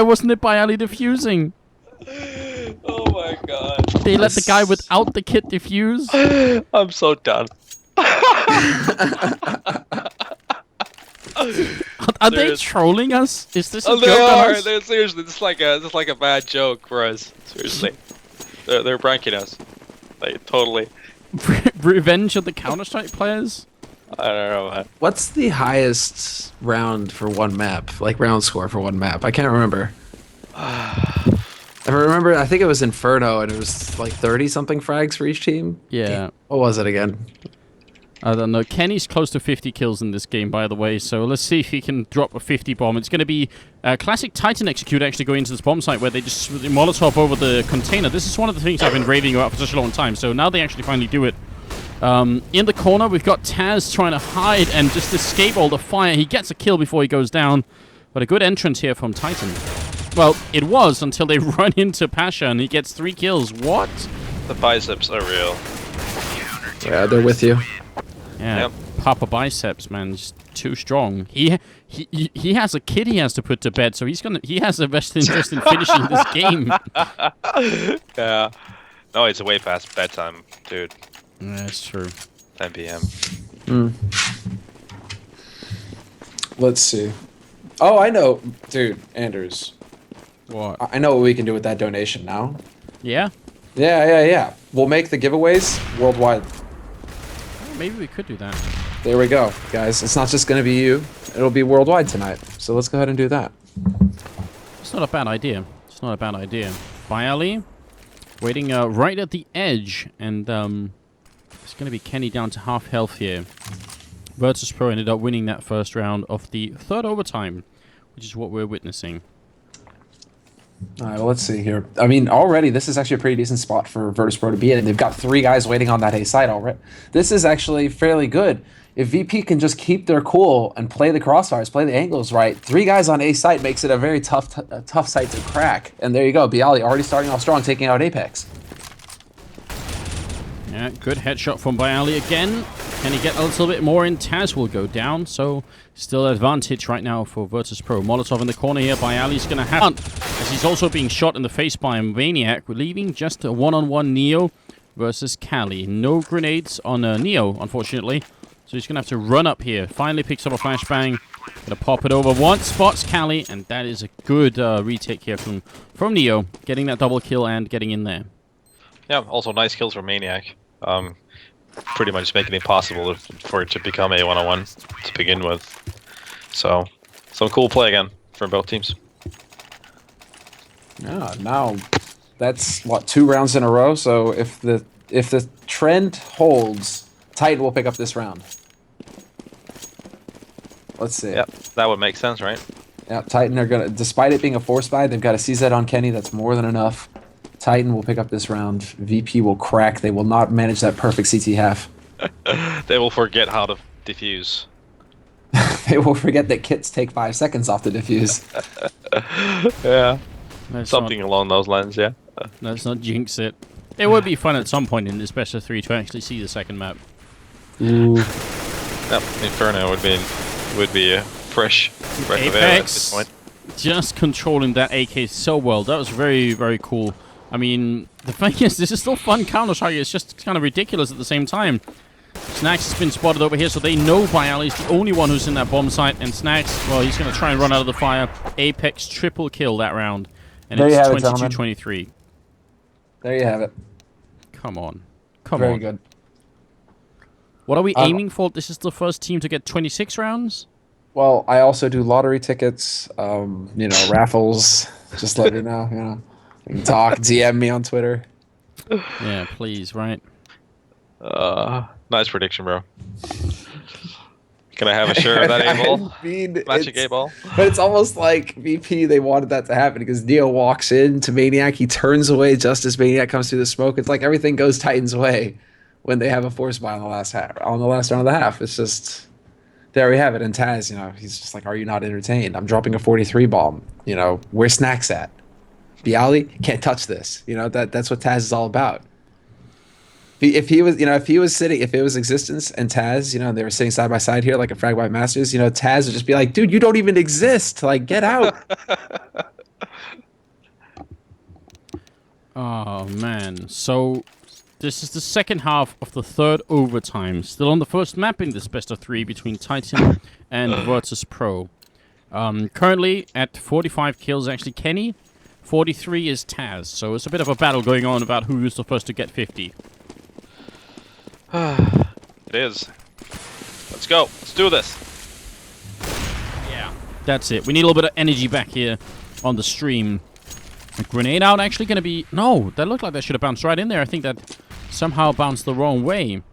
wasn't it Bialy defusing? Oh my god. They let the guy without the kit defuse? I'm so done. Are they trolling us? Is this a they joke on are. us? They're seriously, this is like a bad joke for us. Seriously, they're pranking us. Like totally. Revenge of the Counter-Strike players? I don't know, man. What's the highest round for one map? Like round score for one map? I can't remember. I think it was Inferno, and it was like 30-something frags for each team. Yeah. What was it again? I don't know. Kenny's close to 50 kills in this game, by the way, so let's see if he can drop a 50 bomb. It's going to be a classic Titan execute actually going into this bomb site where they just Molotov over the container. This is one of the things I've been raving about for such a long time, so now they actually finally do it. In the corner, we've got Taz trying to hide and just escape all the fire. He gets a kill before he goes down, but a good entrance here from Titan. Well, it was until they run into Pasha and he gets 3 kills. What? The biceps are real. Yeah, they're with you. Yeah, Yep. Papa Biceps, man, just too strong. He has a kid he has to put to bed, so he has a vested interest in finishing this game. Yeah. No, it's way past bedtime, dude. Yeah, that's true. 10 p.m. Let's see. Oh, I know, dude, Anders. What? I know what we can do with that donation now. Yeah? Yeah. We'll make the giveaways worldwide. Maybe we could do that. There we go, guys. It's not just going to be you. It'll be worldwide tonight. So let's go ahead and do that. It's not a bad idea. It's not a bad idea. Bialy, waiting right at the edge, and it's going to be Kenny down to half health here. Virtus.Pro ended up winning that first round of the third overtime, which is what we're witnessing. All right, well, let's see here. I mean, already, this is actually a pretty decent spot for Virtus.Pro to be in. They've got 3 guys waiting on that A site already. This is actually fairly good. If VP can just keep their cool and play the crossfires, play the angles right, 3 guys on A site makes it a very tough site to crack. And there you go, Bialy already starting off strong, taking out Apex. Yeah, good headshot from Bialy again. Can he get a little bit more in? Taz will go down, so still advantage right now for Virtus.Pro. Molotov in the corner here. Bialy's going to have... As he's also being shot in the face by a Maniac, leaving just a one-on-one Neo versus Cali. No grenades on Neo, unfortunately. So he's going to have to run up here. Finally picks up a flashbang. Going to pop it over once, spots Cali, and that is a good retake here from Neo. Getting that double kill and getting in there. Yeah, also nice kills from Maniac. Pretty much making it possible for it to become a 1-on-1 to begin with. So, Some cool play again from both teams. Yeah, now that's what, 2 rounds in a row. So if the trend holds, Titan will pick up this round. Let's see. Yep, that would make sense, right? Yeah, Titan are gonna, despite it being a force buy, they've got a CZ on Kenny. That's more than enough. Titan will pick up this round. VP will crack. They will not manage that perfect CT half. They will forget how to defuse. They will forget that kits take 5 seconds off the defuse. Yeah. Let's Something along those lines, yeah. Let's not jinx it. It would be fun at some point in this best of 3 to actually see the second map. Ooh. Yep, Inferno would be a fresh breath of air at this point. Just controlling that AK so well. That was very, very cool. I mean, the thing is, this is still fun Counter-Strike. It's just kind of ridiculous at the same time. Snacks has been spotted over here, so they know Bialy's the only one who's in that bomb site. And Snacks, well, he's going to try and run out of the fire. Apex triple kill that round. And it's 22-23. There you have it. Come on. Come Very on. good. What are we aiming for? This is the first team to get 26 rounds? Well, I also do lottery tickets, raffles. Just let you know, You can talk, DM me on Twitter. Yeah, please, right? Nice prediction, bro. Can I have a share of that A-ball? Magic A-ball? But it's almost like VP, they wanted that to happen because Neo walks in to Maniac, he turns away just as Maniac comes through the smoke. It's like everything goes Titan's way when they have a force buy on the last round of the half. It's just, there we have it. And Taz, he's just like, are you not entertained? I'm dropping a 43 bomb. Where's Snacks at? Bialy can't touch this. That's what Taz is all about. If it was Existence and Taz, they were sitting side by side here like a Frag by Masters, Taz would just be like, dude, you don't even exist. Like, get out. Oh, man. So, this is the second half of the third overtime. Still on the first map in this best of 3 between Titan and Virtus.Pro. Currently at 45 kills, actually, Kenny. 43 is Taz. So it's a bit of a battle going on about who's the first to get 50. It is. Let's go. Let's do this. Yeah. That's it. We need a little bit of energy back here on the stream. A grenade out actually going to be... No, that looked like that should have bounced right in there. I think that somehow bounced the wrong way.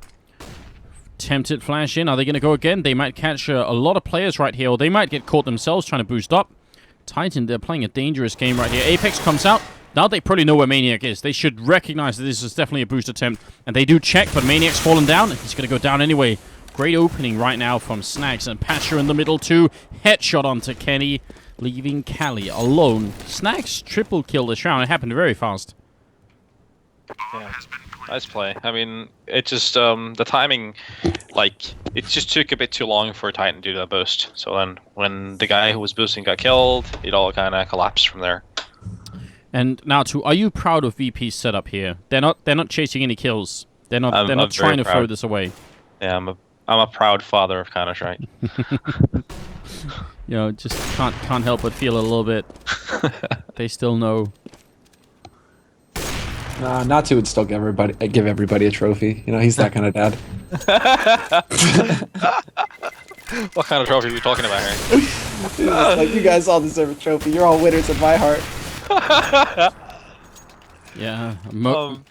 Tempted flash in. Are they going to go again? They might catch a lot of players right here, or they might get caught themselves trying to boost up. Titan, they're playing a dangerous game right here. Apex comes out. Now they probably know where Maniac is. They should recognize that this is definitely a boost attempt. And they do check, but Maniac's fallen down. He's going to go down anyway. Great opening right now from Snacks. And Patcher in the middle too. Headshot onto Kenny, leaving Cali alone. Snacks triple kill this round. It happened very fast. Yeah. Nice play. I mean, it just, the timing, it just took a bit too long for Titan to do that boost. So then when the guy who was boosting got killed, it all kind of collapsed from there. And now, too, are you proud of VP's setup here? They're not chasing any kills. They're not trying to throw this away. Yeah, I'm a proud father of Counter-Strike. Just can't help but feel a little bit. They still know. Not to would still give everybody a trophy. He's that kind of dad. What kind of trophy are we talking about here? Like, you guys all deserve a trophy. You're all winners in my heart. Yeah,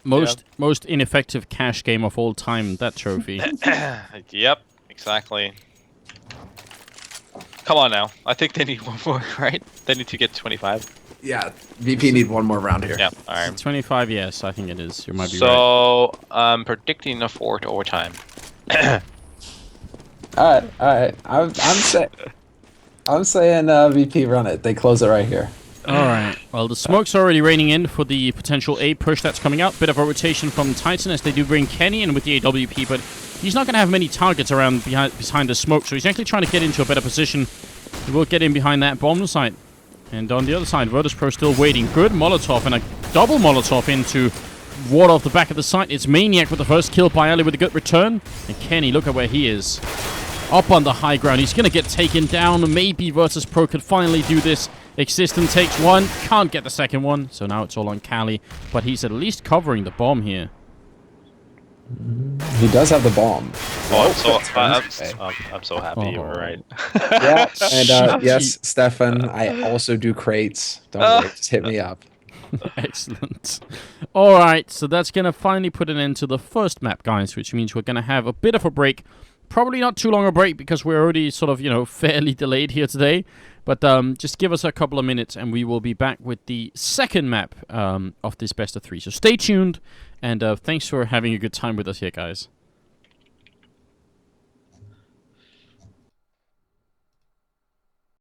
most ineffective cash game of all time, that trophy. Yep, exactly. Come on now. I think they need one more, right? They need to get 25. Yeah, VP need one more round here. Yeah, alright. 25, yes, I think it is. You might be right. So, I'm predicting a 4th overtime. Alright. I'm saying VP run it. They close it right here. Alright, well, the smoke's already raining in for the potential A push that's coming out. Bit of a rotation from Titan as they do bring Kenny in with the AWP, but he's not going to have many targets around behind the smoke, so he's actually trying to get into a better position. He will get in behind that bomb site. And on the other side, Virtus.Pro still waiting. Good Molotov and a double Molotov into ward off the back of the site. It's Maniac with the first kill by Ali with a good return. And Kenny, look at where he is. Up on the high ground. He's going to get taken down. Maybe Virtus.Pro could finally do this. Existence takes one. Can't get the second one. So now it's all on Cali. But he's at least covering the bomb here. He does have the bomb. I'm so happy you were right. Yeah, and yes, Stefan, I also do crates. Don't worry, just hit me up. Excellent. All right, so that's going to finally put an end to the first map, guys, which means we're going to have a bit of a break. Probably not too long a break because we're already sort of, fairly delayed here today. But just give us a couple of minutes and we will be back with the second map of this best of 3. So stay tuned and thanks for having a good time with us here, guys.